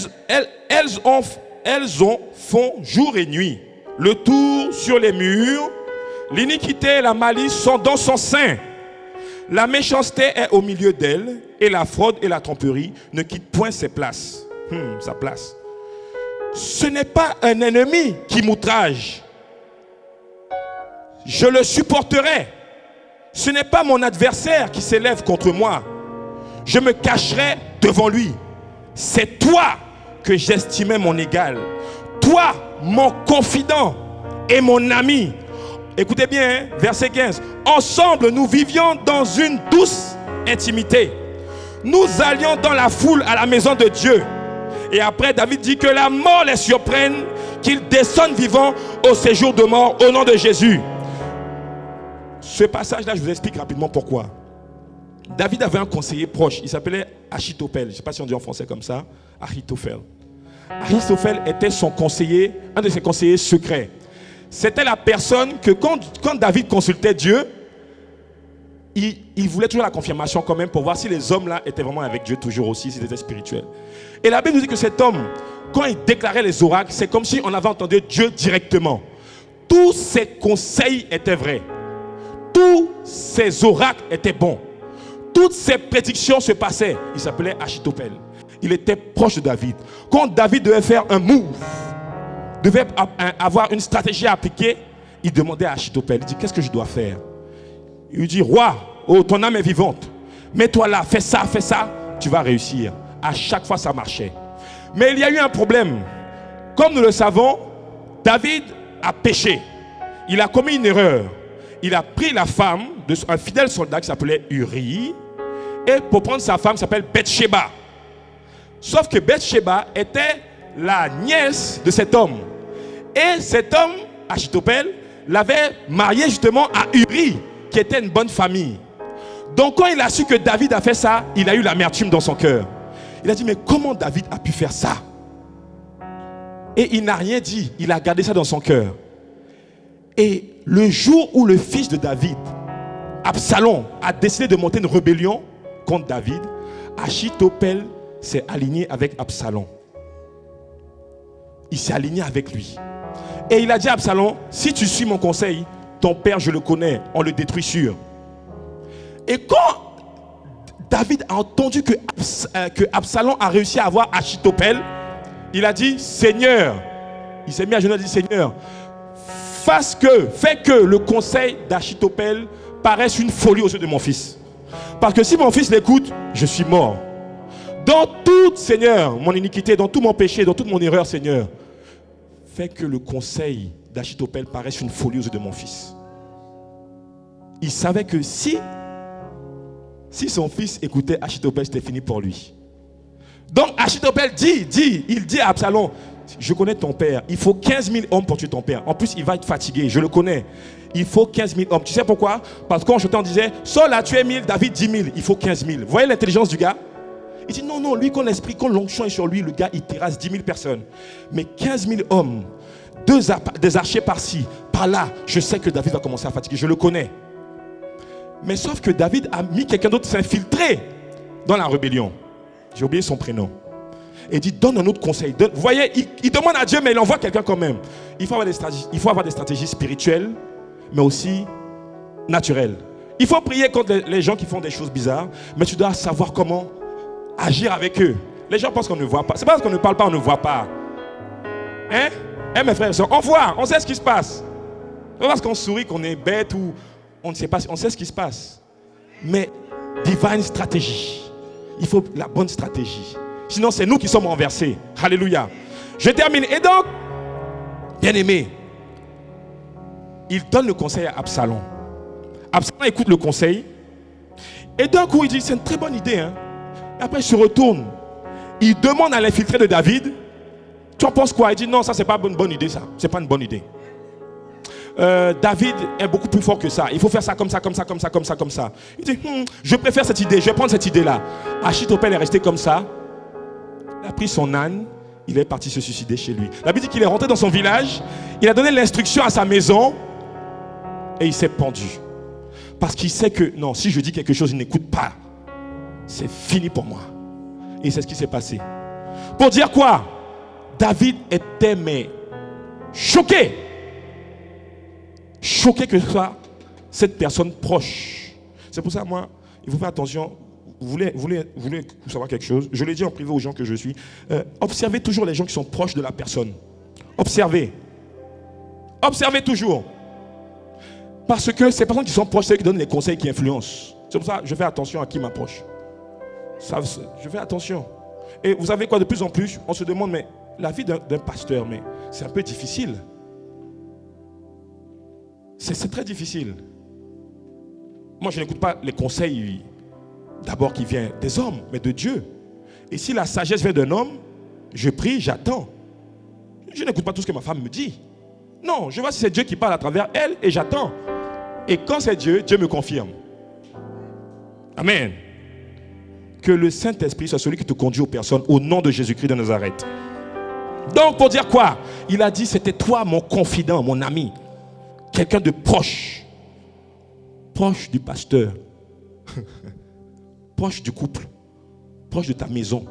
font jour et nuit le tour sur les murs. L'iniquité et la malice sont dans son sein. La méchanceté est au milieu d'elles, et la fraude et la tromperie ne quittent point sa place. Ce n'est pas un ennemi qui m'outrage. Je le supporterai. Ce n'est pas mon adversaire qui s'élève contre moi. Je me cacherai devant lui. C'est toi que j'estimais mon égal. Toi, mon confident et mon ami. Écoutez bien, hein, verset 15. Ensemble, nous vivions dans une douce intimité. Nous allions dans la foule à la maison de Dieu. Et après, David dit que la mort les surprenne, qu'ils descendent vivants au séjour de mort au nom de Jésus. Ce passage-là, je vous explique rapidement pourquoi. David avait un conseiller proche, il s'appelait Achitophel. Je ne sais pas si on dit en français comme ça, Achitophel. Achistophel était son conseiller, un de ses conseillers secrets. C'était la personne que quand David consultait Dieu, il voulait toujours la confirmation quand même pour voir si les hommes là étaient vraiment avec Dieu toujours aussi, s'ils étaient spirituels. Et la Bible nous dit que cet homme, quand il déclarait les oracles, c'est comme si on avait entendu Dieu directement. Tous ses conseils étaient vrais. Tous ses oracles étaient bons. Toutes ses prédictions se passaient. Il s'appelait Achitophel. Il était proche de David. Quand David devait faire un move, devait avoir une stratégie à appliquer, il demandait à Achitophel, il dit, qu'est-ce que je dois faire? Il lui dit, roi, oh, ton âme est vivante. Mets-toi là, fais ça, tu vas réussir. À chaque fois, ça marchait. Mais il y a eu un problème. Comme nous le savons, David a péché. Il a commis une erreur. Il a pris la femme d'un fidèle soldat qui s'appelait Uri. Et pour prendre sa femme, qui s'appelle Bathsheba. Sauf que Bathsheba était la nièce de cet homme. Et cet homme, Achitophel, l'avait mariée justement à Uri, qui était une bonne famille. Donc quand il a su que David a fait ça, il a eu l'amertume dans son cœur. Il a dit, mais comment David a pu faire ça? Et il n'a rien dit, il a gardé ça dans son cœur. Et le jour où le fils de David, Absalom, a décidé de monter une rébellion contre David, Achitophel s'est aligné avec Absalom. Il s'est aligné avec lui. Et il a dit à Absalom, si tu suis mon conseil, ton père, je le connais, on le détruit sûr. Et quand David a entendu que Absalom a réussi à avoir Achitophel, il a dit, Seigneur, il s'est mis à genoux et a dit, Seigneur, fais que le conseil d'Achitophel paraisse une folie aux yeux de mon fils. Parce que si mon fils l'écoute, je suis mort. Dans tout, Seigneur, mon iniquité, dans tout mon péché, dans toute mon erreur, Seigneur, fais que le conseil d'Achitophel paraisse une folie aux yeux de mon fils. Il savait que si son fils écoutait Achitophel, c'était fini pour lui. Donc Achitophel il dit à Absalom, je connais ton père, il faut 15 000 hommes pour tuer ton père. En plus, il va être fatigué, je le connais. Il faut 15 000 hommes. Tu sais pourquoi? Parce que quand je t'en disais, Saul a tué 1000, David 10 000, il faut 15 000. Vous voyez l'intelligence du gars? Il dit non, lui, quand l'esprit, quand l'onction est sur lui, le gars, il terrasse 10 000 personnes. Mais 15 000 hommes, des archers par-ci, par-là, je sais que David va commencer à fatiguer, je le connais. Mais sauf que David a mis quelqu'un d'autre s'infiltrer dans la rébellion. J'ai oublié son prénom. Et il dit, donne un autre conseil. Vous voyez, il demande à Dieu, mais il envoie quelqu'un quand même. Il faut avoir des stratégies spirituelles, mais aussi naturelles. Il faut prier contre les gens qui font des choses bizarres, mais tu dois savoir comment agir avec eux. Les gens pensent qu'on ne voit pas. C'est pas parce qu'on ne parle pas, on ne voit pas. Hein? Mes frères et sœurs, on voit, on sait ce qui se passe. C'est pas parce qu'on sourit qu'on est bête ou on ne sait pas, on sait ce qui se passe. Mais divine stratégie. Il faut la bonne stratégie. Sinon, c'est nous qui sommes renversés. Alléluia. Je termine. Et donc, bien aimé, il donne le conseil à Absalom. Absalom écoute le conseil. Et d'un coup, il dit, c'est une très bonne idée. Hein? Et après, il se retourne. Il demande à l'infiltré de David, tu en penses quoi? Il dit, non, ça, c'est pas une bonne idée, ça. C'est pas une bonne idée. David est beaucoup plus fort que ça. Il faut faire ça comme ça, comme ça, comme ça, comme ça, comme ça. Il dit, je préfère cette idée, je vais prendre cette idée-là. Achitophel est resté comme ça. Il a pris son âne, il est parti se suicider chez lui. La Bible dit qu'il est rentré dans son village, il a donné l'instruction à sa maison et il s'est pendu. Parce qu'il sait que, non, si je dis quelque chose, il n'écoute pas. C'est fini pour moi. Et c'est ce qui s'est passé. Pour dire quoi? David était choqué. Choqué que ce soit cette personne proche. C'est pour ça, moi, il faut faire attention. Vous voulez savoir quelque chose? Je l'ai dit en privé aux gens que je suis. Observez toujours les gens qui sont proches de la personne. Observez. Observez toujours. Parce que ces personnes qui sont proches, c'est eux qui donnent les conseils qui influencent. C'est pour ça que je fais attention à qui m'approche. Je fais attention. Et vous savez quoi, de plus en plus, on se demande, mais la vie d'un pasteur, mais c'est un peu difficile. C'est très difficile. Moi, je n'écoute pas les conseils d'abord qui viennent des hommes, mais de Dieu. Et si la sagesse vient d'un homme, je prie, j'attends. Je n'écoute pas tout ce que ma femme me dit. Non, je vois si c'est Dieu qui parle à travers elle et j'attends. Et quand c'est Dieu, Dieu me confirme. Amen. Que le Saint-Esprit soit celui qui te conduit aux personnes au nom de Jésus-Christ de Nazareth. Donc, pour dire quoi? Il a dit, c'était toi mon confident, mon ami. Quelqu'un de proche. Proche du pasteur. Proche du couple. Proche de ta maison.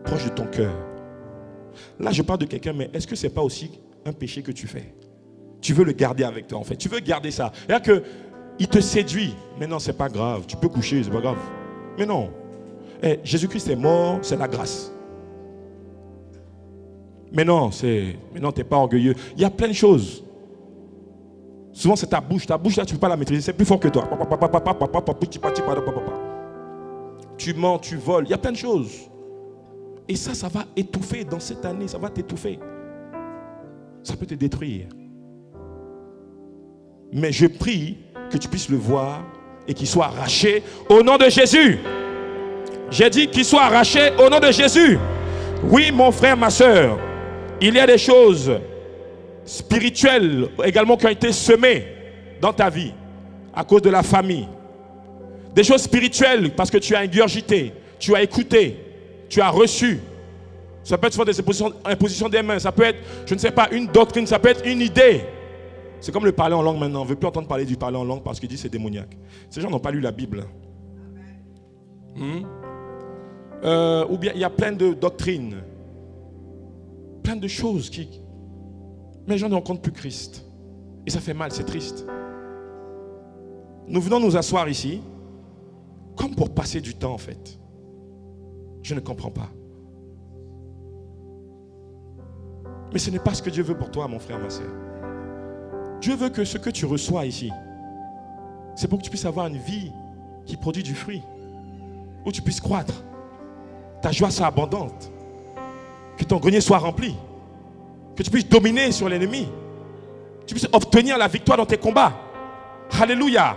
Proche de ton cœur. Là, je parle de quelqu'un, mais est-ce que ce n'est pas aussi un péché que tu fais? Tu veux le garder avec toi, en fait. Tu veux garder ça. C'est-à-dire qu'il te séduit. Mais non, ce n'est pas grave. Tu peux coucher, ce n'est pas grave. Mais non. Jésus-Christ est mort, c'est la grâce. Mais non, tu n'es pas orgueilleux. Il y a plein de choses. Souvent, c'est ta bouche. Ta bouche, là, tu ne peux pas la maîtriser. C'est plus fort que toi. Tu mens, tu voles. Il y a plein de choses. Et ça va étouffer dans cette année. Ça va t'étouffer. Ça peut te détruire. Mais je prie que tu puisses le voir et qu'il soit arraché au nom de Jésus. J'ai dit qu'il soit arraché au nom de Jésus. Oui, mon frère, ma soeur, il y a des choses spirituelles également qui ont été semées dans ta vie à cause de la famille. Des choses spirituelles parce que tu as ingurgité, tu as écouté, tu as reçu. Ça peut être soit des impositions des mains, ça peut être, je ne sais pas, une doctrine, ça peut être une idée. C'est comme le parler en langue maintenant. On ne veut plus entendre parler du parler en langue parce qu'il dit c'est démoniaque. Ces gens n'ont pas lu la Bible. Ou bien il y a plein de doctrines, plein de choses qui... Mais les gens ne rencontrent plus Christ. Et ça fait mal, c'est triste. Nous venons nous asseoir ici, comme pour passer du temps en fait. Je ne comprends pas. Mais ce n'est pas ce que Dieu veut pour toi, mon frère, ma soeur. Dieu veut que ce que tu reçois ici, c'est pour que tu puisses avoir une vie qui produit du fruit, où tu puisses croître. Ta joie soit abondante, que ton grenier soit rempli, que tu puisses dominer sur l'ennemi, que tu puisses obtenir la victoire dans tes combats. Alléluia.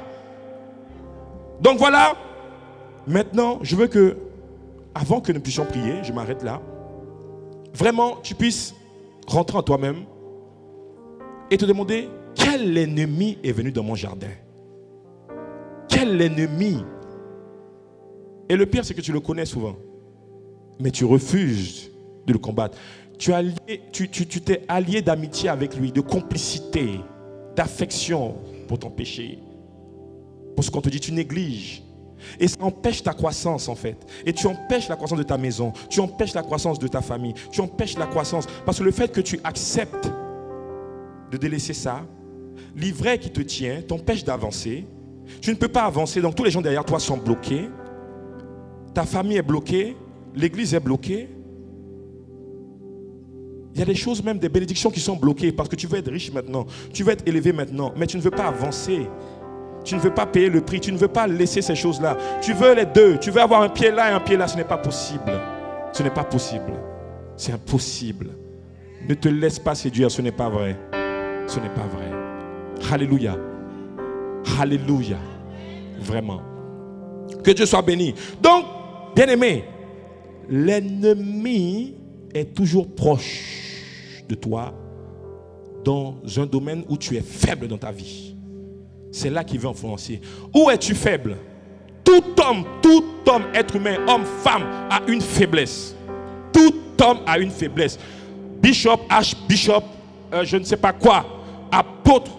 Donc voilà, maintenant, je veux que, avant que nous puissions prier, je m'arrête là, vraiment, tu puisses rentrer en toi-même et te demander quel ennemi est venu dans mon jardin. Quel ennemi? Et le pire, c'est que tu le connais souvent. Mais tu refuses de le combattre. Tu t'es allié d'amitié avec lui, de complicité, d'affection pour ton péché. Pour ce qu'on te dit, tu négliges. Et ça empêche ta croissance en fait. Et tu empêches la croissance de ta maison. Tu empêches la croissance de ta famille. Tu empêches la croissance. Parce que le fait que tu acceptes de délaisser ça, l'ivraie qui te tient t'empêche d'avancer. Tu ne peux pas avancer, donc tous les gens derrière toi sont bloqués. Ta famille est bloquée. L'église est bloquée. Il y a des choses, même des bénédictions qui sont bloquées parce que tu veux être riche maintenant, tu veux être élevé maintenant, mais tu ne veux pas avancer. Tu ne veux pas payer le prix, tu ne veux pas laisser ces choses-là. Tu veux les deux, tu veux avoir un pied là et un pied là, ce n'est pas possible. Ce n'est pas possible. C'est impossible. Ne te laisse pas séduire, ce n'est pas vrai. Ce n'est pas vrai. Alléluia. Alléluia. Vraiment. Que Dieu soit béni. Donc, bien-aimé, l'ennemi est toujours proche de toi dans un domaine où tu es faible dans ta vie. C'est là qu'il veut influencer. Où es-tu faible? Tout homme, être humain, homme, femme, a une faiblesse. Tout homme a une faiblesse. Bishop, archbishop, je ne sais pas quoi, apôtre,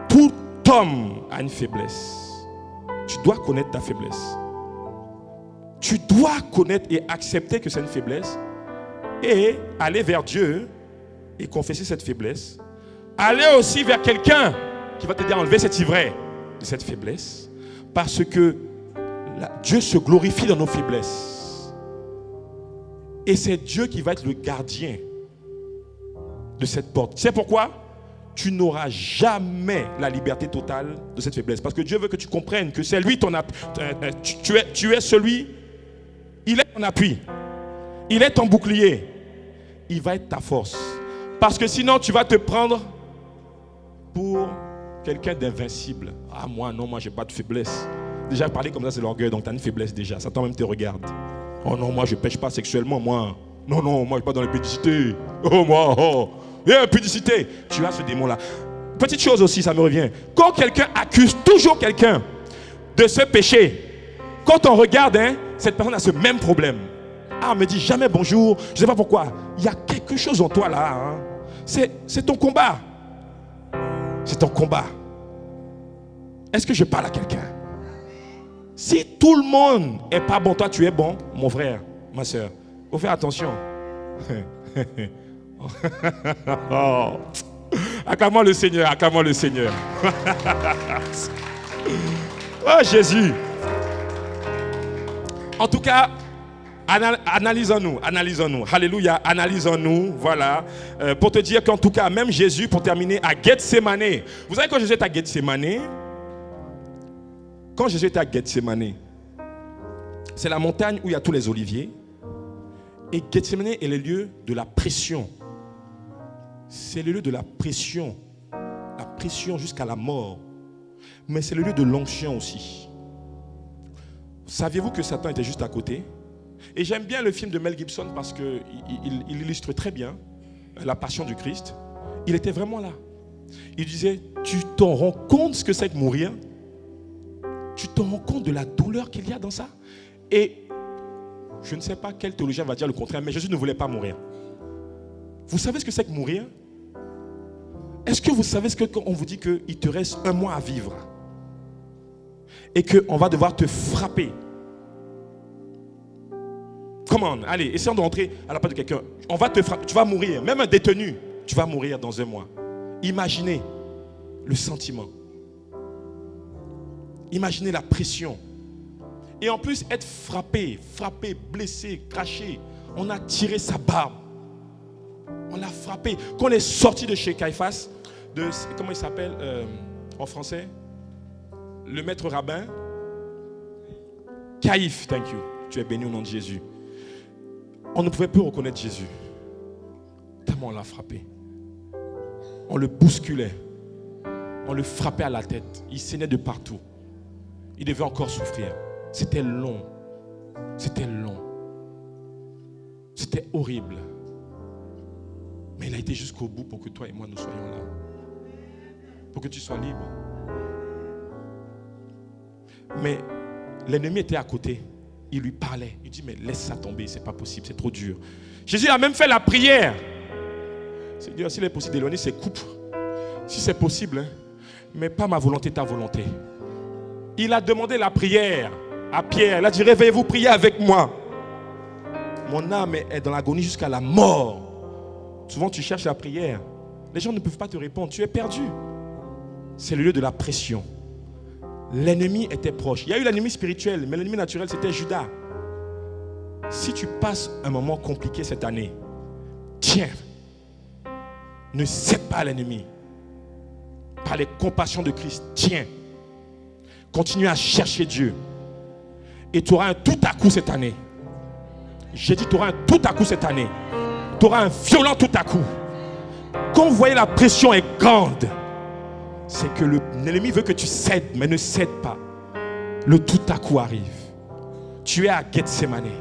tout homme a une faiblesse. Tu dois connaître ta faiblesse. Tu dois connaître et accepter que c'est une faiblesse et aller vers Dieu et confesser cette faiblesse. Aller aussi vers quelqu'un qui va t'aider à enlever cette ivraie de cette faiblesse, parce que Dieu se glorifie dans nos faiblesses. Et c'est Dieu qui va être le gardien de cette porte. Tu sais pourquoi? Tu n'auras jamais la liberté totale de cette faiblesse. Parce que Dieu veut que tu comprennes que c'est lui ton appui. Tu es celui, il est ton appui. Il est ton bouclier. Il va être ta force. Parce que sinon, tu vas te prendre pour quelqu'un d'invincible. Ah, moi, j'ai pas de faiblesse. Déjà, parler comme ça, c'est l'orgueil. Donc, tu as une faiblesse déjà. Satan même te regarde. Oh non, moi, je pêche pas sexuellement, moi. Non, moi, je ne suis pas dans l'impudicité. Oh, moi, il y a impudicité. Tu as ce démon-là. Petite chose aussi, ça me revient. Quand quelqu'un accuse toujours quelqu'un de ce péché, quand on regarde, cette personne a ce même problème. Ah, me dit jamais bonjour. Je ne sais pas pourquoi. Il y a quelque chose en toi là. Hein. C'est ton combat. C'est ton combat. Est-ce que je parle à quelqu'un? Si tout le monde n'est pas bon, toi tu es bon, mon frère, ma soeur. Il faut faire attention. Oh. Acclamons le Seigneur, acclamons le Seigneur. Oh Jésus. En tout cas, analysons-nous. Alléluia, analysons-nous. Voilà. Pour te dire qu'en tout cas, même Jésus, pour terminer, à Gethsémané. Vous savez, quand Jésus est à Gethsémané, c'est la montagne où il y a tous les oliviers. Et Gethsémané est le lieu de la pression. C'est le lieu de la pression. La pression jusqu'à la mort. Mais c'est le lieu de l'onction aussi. Saviez-vous que Satan était juste à côté? Et j'aime bien le film de Mel Gibson parce qu'il illustre très bien la passion du Christ. Il était vraiment là. Il disait, tu t'en rends compte ce que c'est que mourir? Tu te rends compte de la douleur qu'il y a dans ça? Et je ne sais pas quel théologien va dire le contraire, mais Jésus ne voulait pas mourir. Vous savez ce que c'est que mourir? Est-ce que vous savez ce que quand on vous dit qu'il te reste 1 mois à vivre et qu'on va devoir te frapper? Comment? Allez, essayons de rentrer à la part de quelqu'un. On va te frapper, tu vas mourir. Même un détenu, tu vas mourir dans 1 mois. Imaginez le sentiment. Imaginez la pression. Et en plus, être frappé, blessé, craché. On a tiré sa barbe. On l'a frappé. Quand on est sorti de chez Caiphas, comment il s'appelle en français? Le maître rabbin. Caïphe, thank you. Tu es béni au nom de Jésus. On ne pouvait plus reconnaître Jésus. Tellement on l'a frappé. On le bousculait. On le frappait à la tête. Il saignait de partout. Il devait encore souffrir. C'était long. C'était long. C'était horrible. Mais il a été jusqu'au bout pour que toi et moi nous soyons là. Pour que tu sois libre. Mais l'ennemi était à côté. Il lui parlait. Il dit, mais laisse ça tomber, c'est pas possible, c'est trop dur. Jésus a même fait la prière. Seigneur, s'il est possible d'éloigner ses coupes, si c'est possible, hein, mais pas ma volonté, ta volonté. Il a demandé la prière à Pierre. Il a dit, réveillez-vous, priez avec moi. Mon âme est dans l'agonie jusqu'à la mort. Souvent, tu cherches la prière. Les gens ne peuvent pas te répondre. Tu es perdu. C'est le lieu de la pression. L'ennemi était proche. Il y a eu l'ennemi spirituel, mais l'ennemi naturel, c'était Judas. Si tu passes un moment compliqué cette année, tiens, ne cède pas à l'ennemi. Par les compassions de Christ, tiens. Continue à chercher Dieu. Et tu auras un tout à coup cette année. J'ai dit, tu auras un tout à coup cette année. Tu auras un violent tout à coup. Quand vous voyez la pression est grande, c'est que l'ennemi veut que tu cèdes, mais ne cède pas. Le tout à coup arrive. Tu es à Gethsémané.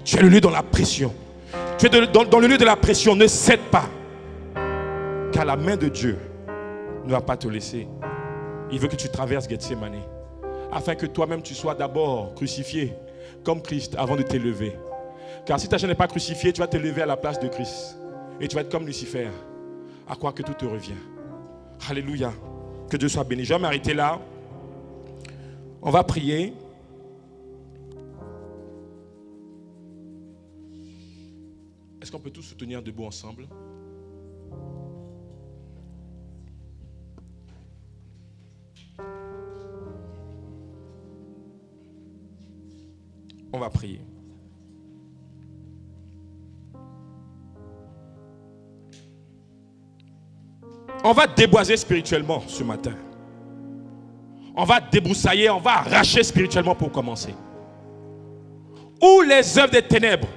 Tu es le lieu dans la pression. Tu es dans le lieu de la pression. Ne cède pas. Car la main de Dieu ne va pas te laisser. Il veut que tu traverses Gethsémané. Afin que toi-même tu sois d'abord crucifié comme Christ avant de t'élever. Car si ta chair n'est pas crucifiée, tu vas te lever à la place de Christ. Et tu vas être comme Lucifer. À croire que tout te revient. Alléluia. Que Dieu soit béni. Je vais m'arrêter là. On va prier. Est-ce qu'on peut tous se tenir debout ensemble? On va prier. On va déboiser spirituellement ce matin. On va débroussailler, on va arracher spirituellement pour commencer. Où les œuvres des ténèbres,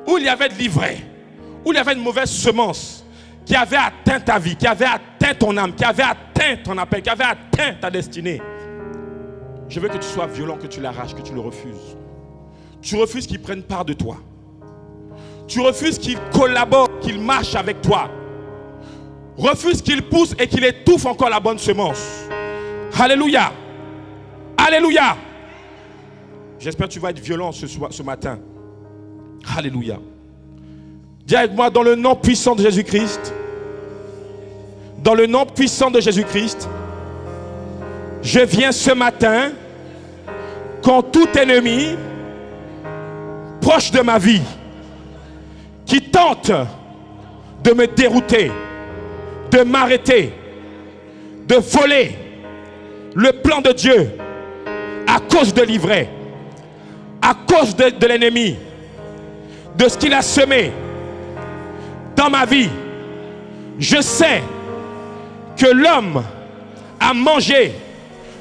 où il y avait de l'ivraie, où il y avait une mauvaise semence qui avait atteint ta vie, qui avait atteint ton âme, qui avait atteint ton appel, qui avait atteint ta destinée. Je veux que tu sois violent, que tu l'arraches, que tu le refuses. Tu refuses qu'il prenne part de toi. Tu refuses qu'il collabore, qu'il marche avec toi. Refuse qu'il pousse et qu'il étouffe encore la bonne semence. Alléluia. Alléluia. J'espère que tu vas être violent ce matin. Alléluia. Dis avec moi, dans le nom puissant de Jésus-Christ, dans le nom puissant de Jésus-Christ, je viens ce matin contre tout ennemi proche de ma vie qui tente de me dérouter, de m'arrêter, de voler le plan de Dieu à cause de l'ivraie, à cause de l'ennemi, de ce qu'il a semé dans ma vie. Je sais que l'homme a mangé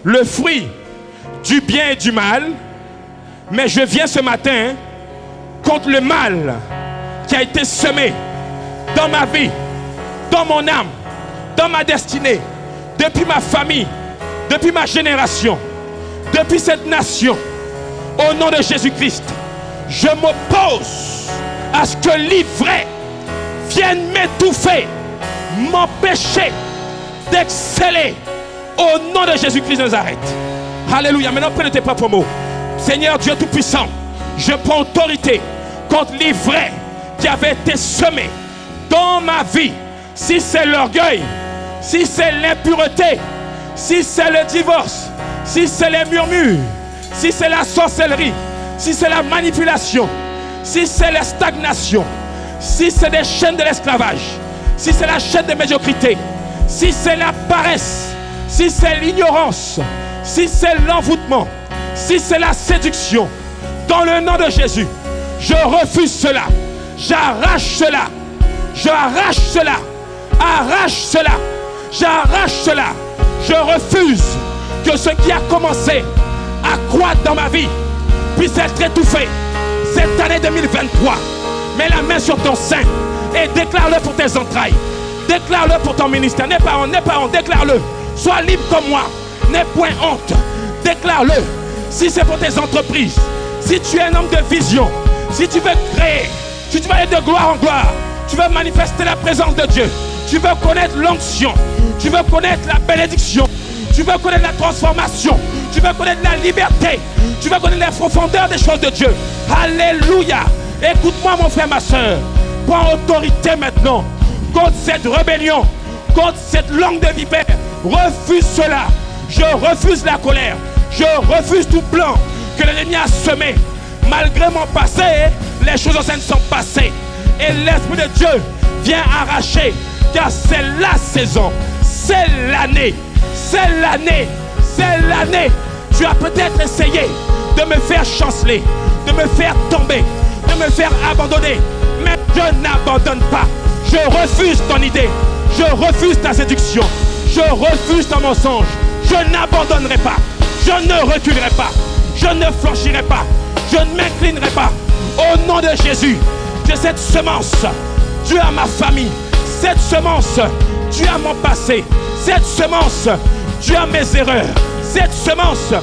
le fruit du bien et du mal, mais je viens ce matin contre le mal qui a été semé dans ma vie, dans mon âme, dans ma destinée, depuis ma famille, depuis ma génération, depuis cette nation. Au nom de Jésus-Christ, je m'oppose à ce que l'ivraie vienne m'étouffer, m'empêcher d'exceller. Au nom de Jésus-Christ de Nazareth. Alléluia. Maintenant, prenez tes propres mots. Seigneur Dieu Tout-Puissant, je prends autorité contre l'ivraie qui avait été semée dans ma vie. Si c'est l'orgueil, si c'est l'impureté, si c'est le divorce, si c'est les murmures, si c'est la sorcellerie, si c'est la manipulation, si c'est la stagnation, si c'est des chaînes de l'esclavage, si c'est la chaîne de médiocrité, si c'est la paresse, si c'est l'ignorance, si c'est l'envoûtement, si c'est la séduction, dans le nom de Jésus, je refuse cela. J'arrache cela. J'arrache cela. Arrache cela. J'arrache cela. Je refuse que ce qui a commencé à croître dans ma vie puisse être étouffé cette année 2023. Mets la main sur ton sein et déclare-le pour tes entrailles. Déclare-le pour ton ministère. N'aie pas honte, déclare-le. Sois libre comme moi. N'aie point honte. Déclare-le. Si c'est pour tes entreprises, si tu es un homme de vision, si tu veux créer, si tu veux aller de gloire en gloire, tu veux manifester la présence de Dieu, tu veux connaître l'onction, tu veux connaître la bénédiction, tu veux connaître la transformation, tu veux connaître la liberté, tu veux connaître la profondeur des choses de Dieu. Alléluia. Écoute-moi mon frère, ma soeur. Prends autorité maintenant contre cette rébellion, contre cette langue de vipère. Refuse cela. Je refuse la colère. Je refuse tout plan que l'ennemi a semé. Malgré mon passé, les choses anciennes sont passées. Et l'Esprit de Dieu vient arracher. Car c'est la saison. C'est l'année. C'est l'année. C'est l'année. Tu as peut-être essayé de me faire chanceler, de me faire tomber, de me faire abandonner. Mais je n'abandonne pas. Je refuse ton idée. Je refuse ta séduction. Je refuse ton mensonge. Je n'abandonnerai pas. Je ne reculerai pas. Je ne flanchirai pas. Je ne m'inclinerai pas. Au nom de Jésus, que cette semence, Dieu a ma famille. Cette semence, Dieu a mon passé. Cette semence, Dieu a mes erreurs. Cette semence,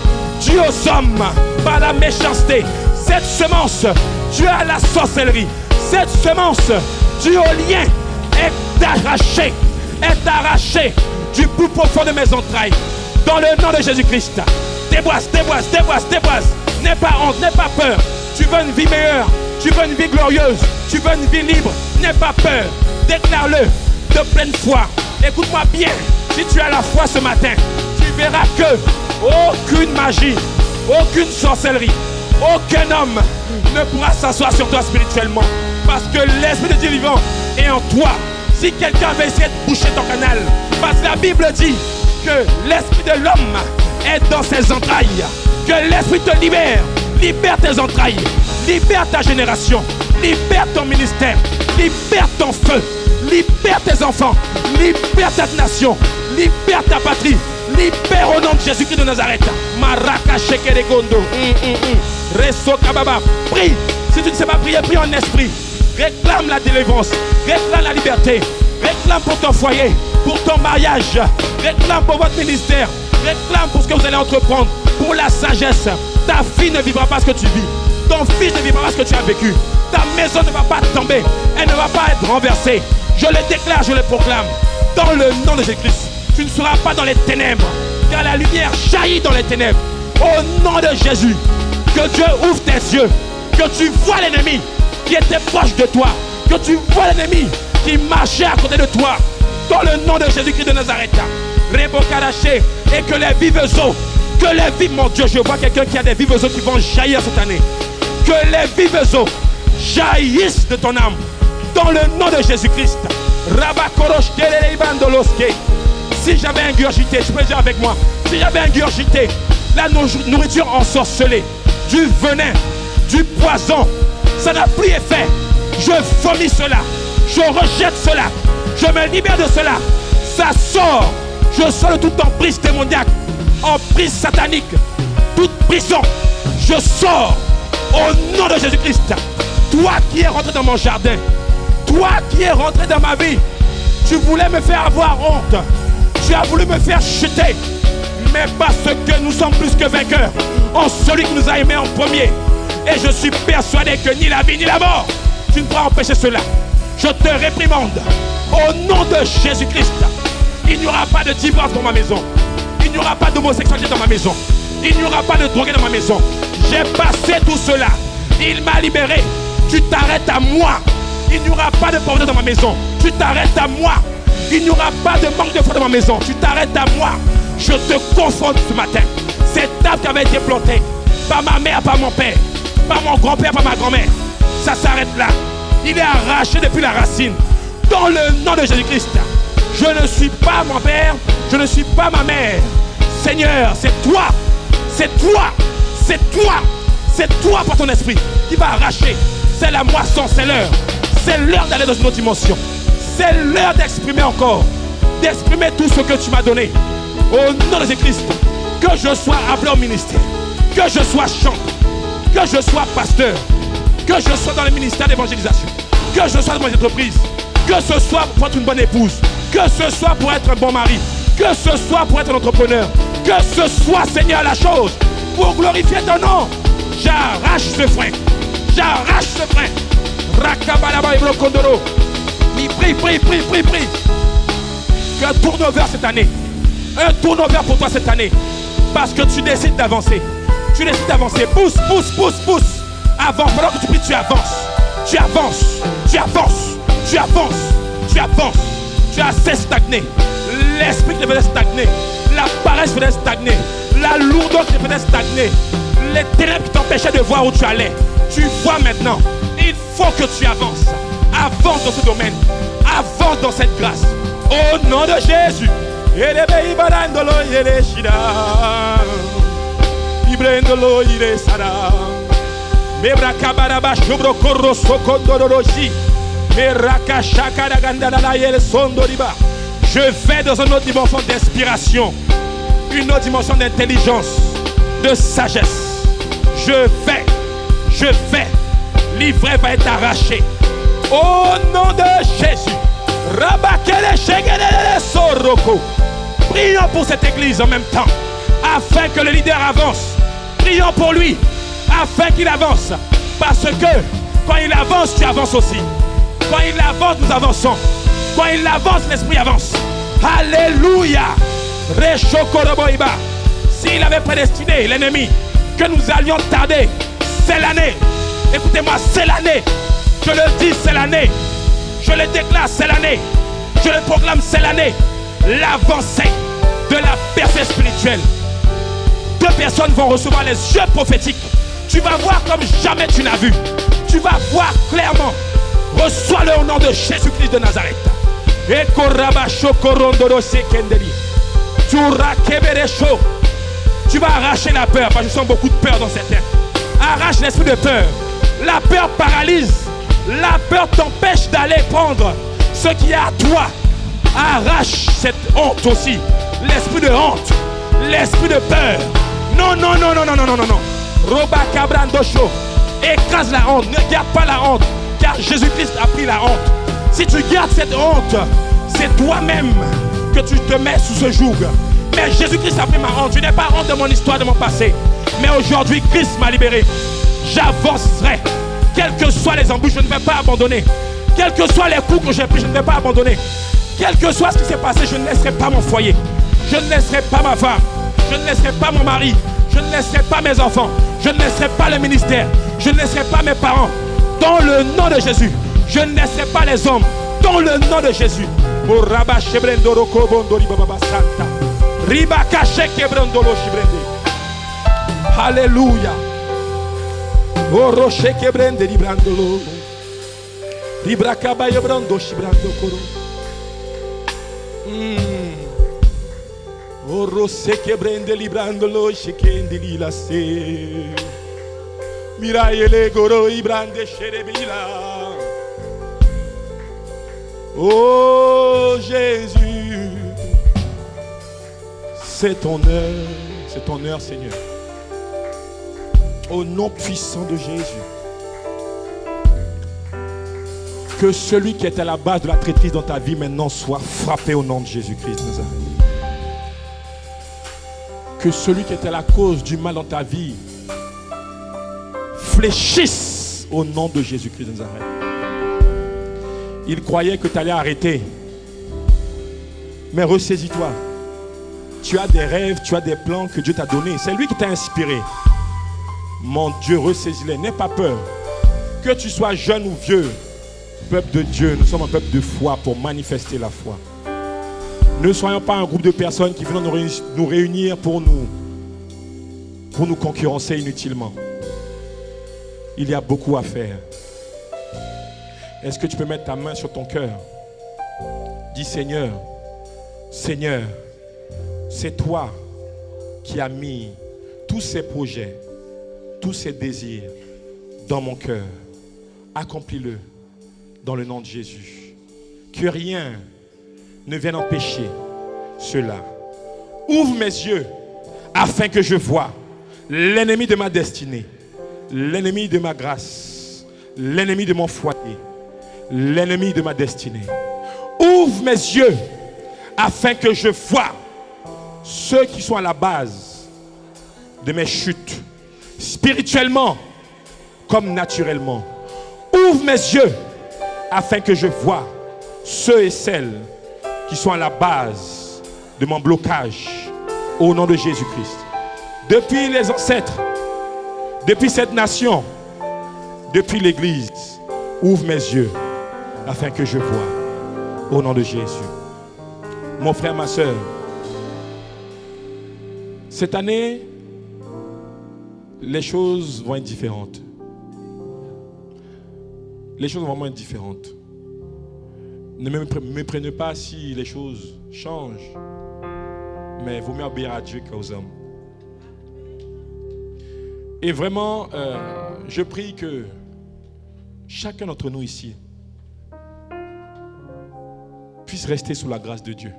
Dieu aux hommes par la méchanceté. Cette semence, Dieu a la sorcellerie. Cette semence, Dieu au lien est arraché du plus profond de mes entrailles. Dans le nom de Jésus-Christ, déboise. N'aie pas honte, n'aie pas peur. Tu veux une vie meilleure, tu veux une vie glorieuse, tu veux une vie libre. N'aie pas peur. Déclare-le de pleine foi. Écoute-moi bien. Si tu as la foi ce matin, tu verras que aucune magie, aucune sorcellerie, aucun homme ne pourra s'asseoir sur toi spirituellement. Parce que l'Esprit de Dieu vivant est en toi. Si quelqu'un veut essayer de boucher ton canal, parce que la Bible dit que l'esprit de l'homme est dans ses entrailles. Que l'Esprit te libère. Libère tes entrailles. Libère ta génération. Libère ton ministère. Libère ton feu. Libère tes enfants. Libère ta nation. Libère ta patrie. Libère au nom de Jésus-Christ de Nazareth. Maraka shekere gondo. Reso kababa. Prie. Si tu ne sais pas prier, prie en esprit. Réclame la délivrance. Réclame la liberté. Réclame pour ton foyer. Pour ton mariage. Réclame pour votre ministère. Réclame pour ce que vous allez entreprendre. Pour la sagesse. Ta fille ne vivra pas ce que tu vis. Ton fils ne vivra pas ce que tu as vécu. Ta maison ne va pas tomber. Elle ne va pas être renversée. Je le déclare, je le proclame. Dans le nom de Jésus-Christ. Tu ne seras pas dans les ténèbres. Car la lumière jaillit dans les ténèbres. Au nom de Jésus. Que Dieu ouvre tes yeux. Que tu vois l'ennemi. qui était proche de toi, que tu vois l'ennemi qui marchait à côté de toi, dans le nom de Jésus-Christ de Nazareth, et que les vives eaux, que les vives, mon Dieu, je vois quelqu'un qui a des vives eaux qui vont jaillir cette année, que les vives eaux jaillissent de ton âme, dans le nom de Jésus-Christ. Si j'avais ingurgité, tu peux dire avec moi, si j'avais ingurgité la nourriture ensorcelée, du venin, du poison, ça n'a plus effet. Je vomis cela, je rejette cela, je me libère de cela. Ça sort, je sors de toute emprise démoniaque, emprise satanique, toute prison. Je sors au nom de Jésus-Christ. Toi qui es rentré dans mon jardin, toi qui es rentré dans ma vie, tu voulais me faire avoir honte, tu as voulu me faire chuter, mais parce que nous sommes plus que vainqueurs en celui qui nous a aimés en premier. Et je suis persuadé que ni la vie ni la mort, tu ne pourras empêcher cela. Je te réprimande au nom de Jésus-Christ. Il n'y aura pas de divorce dans ma maison. Il n'y aura pas d'homosexualité dans ma maison. Il n'y aura pas de drogue dans ma maison. J'ai passé tout cela. Il m'a libéré. Tu t'arrêtes à moi. Il n'y aura pas de pauvreté dans ma maison. Tu t'arrêtes à moi. Il n'y aura pas de manque de foi dans ma maison. Tu t'arrêtes à moi. Je te confronte ce matin. Cet arbre qui avait été planté par ma mère, par mon père, par mon grand-père, par ma grand-mère, ça s'arrête là. Il est arraché depuis la racine. Dans le nom de Jésus-Christ. Je ne suis pas mon père. Je ne suis pas ma mère. Seigneur, c'est toi. C'est toi. C'est toi. C'est toi par ton esprit qui va arracher. C'est la moisson, c'est l'heure. C'est l'heure d'aller dans une autre dimension. C'est l'heure d'exprimer encore. D'exprimer tout ce que tu m'as donné. Au nom de Jésus-Christ. Que je sois appelé au ministère. Que je sois chanteur. Que je sois pasteur. Que je sois dans le ministère d'évangélisation. Que je sois dans mon entreprise. Que ce soit pour être une bonne épouse. Que ce soit pour être un bon mari. Que ce soit pour être un entrepreneur. Que ce soit, Seigneur, la chose pour glorifier ton nom. J'arrache ce frein. J'arrache ce frein. Rakabalaba Ibro Kondoro. Prie. Qu'un turnover cette année. Un turnover pour toi cette année. Parce que tu décides d'avancer. Tu décides d'avancer. Pousse. Avance. Pendant que tu pries, tu avances. Tu as assez stagné. L'esprit qui te faisait stagner. La paresse qui te faisait stagner. La lourdeur qui te faisait stagner. Les ténèbres qui t'empêchaient de voir où tu allais. Tu vois maintenant. Il faut que tu avances. Avance dans ce domaine. Avance dans cette grâce. Au nom de Jésus. Je vais dans une autre dimension d'inspiration, une autre dimension d'intelligence, de sagesse. Je vais. L'ivraie va être arrachée. Au nom de Jésus. Prions pour cette église en même temps, afin que le leader avance. Prions pour lui, afin qu'il avance. Parce que quand il avance, tu avances aussi. Quand il avance, nous avançons. Quand il avance, l'esprit avance. Alléluia. S'il avait prédestiné l'ennemi que nous allions tarder, c'est l'année. Écoutez-moi, c'est l'année. Je le dis, c'est l'année. Je le déclare, c'est l'année. Je le proclame, c'est l'année. L'avancée de la percée spirituelle. 2 personnes vont recevoir les yeux prophétiques. Tu vas voir comme jamais tu n'as vu. Tu vas voir clairement. Reçois-le au nom de Jésus-Christ de Nazareth. Tu vas arracher la peur, parce que je sens beaucoup de peur dans certains. Arrache l'esprit de peur. La peur paralyse. La peur t'empêche d'aller prendre ce qui est à toi. Arrache cette honte aussi. L'esprit de honte. L'esprit de peur. Non. Roba Cabrandosho. Écrase la honte. Ne garde pas la honte. Car Jésus-Christ a pris la honte. Si tu gardes cette honte, c'est toi-même que tu te mets sous ce joug. Mais Jésus-Christ a pris ma honte. Je n'ai pas honte de mon histoire, de mon passé. Mais aujourd'hui, Christ m'a libéré. J'avancerai. Quelles que soient les embûches, je ne vais pas abandonner. Quels que soient les coups que j'ai pris, je ne vais pas abandonner. Quel que soit ce qui s'est passé, je ne laisserai pas mon foyer. Je ne laisserai pas ma femme. Je ne laisserai pas mon mari. Je ne laisserai pas mes enfants. Je ne laisserai pas le ministère. Je ne laisserai pas mes parents. Dans le nom de Jésus. Je ne laisserai pas les hommes. Dans le nom de Jésus. Alléluia. Oh rocher que brende librandolo. Libra cabayo brando shibrando coro. Oh rocher que brende librandolo shikendi lila se. Miraele goro ibrande sherebila. Oh Jésus, c'est ton heure Seigneur. Au nom puissant de Jésus. Que celui qui est à la base de la traîtrise dans ta vie maintenant soit frappé au nom de Jésus-Christ de Nazareth. Que celui qui est à la cause du mal dans ta vie fléchisse au nom de Jésus-Christ de Nazareth. Il croyait que tu allais arrêter. Mais ressaisis-toi. Tu as des rêves, tu as des plans que Dieu t'a donnés. C'est lui qui t'a inspiré. Mon Dieu, ressaisis-les. N'aie pas peur. Que tu sois jeune ou vieux, peuple de Dieu, nous sommes un peuple de foi pour manifester la foi. Ne soyons pas un groupe de personnes qui viennent nous réunir pour nous concurrencer inutilement. Il y a beaucoup à faire. Est-ce que tu peux mettre ta main sur ton cœur? Dis Seigneur, Seigneur, c'est toi qui as mis tous ces projets, tous ces désirs dans mon cœur. Accomplis-le dans le nom de Jésus. Que rien ne vienne empêcher cela. Ouvre mes yeux afin que je voie l'ennemi de ma destinée, l'ennemi de ma grâce, l'ennemi de mon foyer, l'ennemi de ma destinée. Ouvre mes yeux afin que je voie ceux qui sont à la base de mes chutes, spirituellement comme naturellement. Ouvre mes yeux afin que je voie ceux et celles qui sont à la base de mon blocage au nom de Jésus-Christ. Depuis les ancêtres, depuis cette nation, depuis l'église, ouvre mes yeux afin que je voie au nom de Jésus. Mon frère, ma soeur, cette année, les choses vont être différentes. Les choses vont vraiment être différentes. Ne me méprenez pas si les choses changent, mais il vaut mieux obéir à Dieu qu'aux hommes. Et vraiment, je prie que chacun d'entre nous ici puisse rester sous la grâce de Dieu.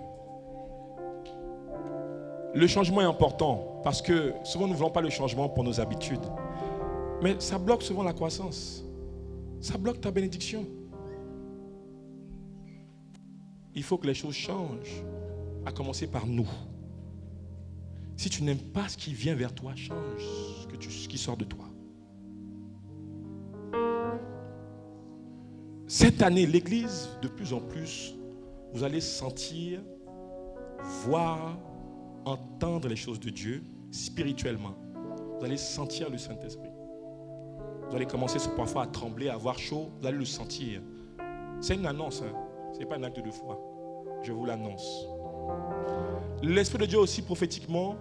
Le changement est important parce que souvent nous ne voulons pas le changement pour nos habitudes. Mais ça bloque souvent la croissance. Ça bloque ta bénédiction. Il faut que les choses changent, à commencer par nous. Si tu n'aimes pas ce qui vient vers toi, change ce qui sort de toi. Cette année, l'Église, de plus en plus, vous allez sentir, voir, entendre les choses de Dieu spirituellement. Vous allez sentir le Saint-Esprit. Vous allez commencer parfois à trembler, à avoir chaud. Vous allez le sentir. C'est une annonce, hein? Ce n'est pas un acte de foi. Je vous l'annonce. L'Esprit de Dieu aussi prophétiquement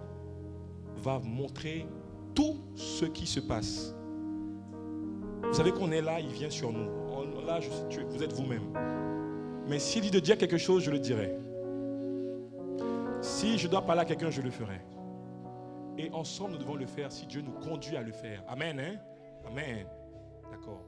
va montrer tout ce qui se passe. Vous savez qu'on est là, il vient sur nous. Là, vous êtes vous-même. Mais s'il dit de dire quelque chose, je le dirai. Si je dois parler à quelqu'un, je le ferai. Et ensemble, nous devons le faire si Dieu nous conduit à le faire. Amen, hein? Amen. D'accord.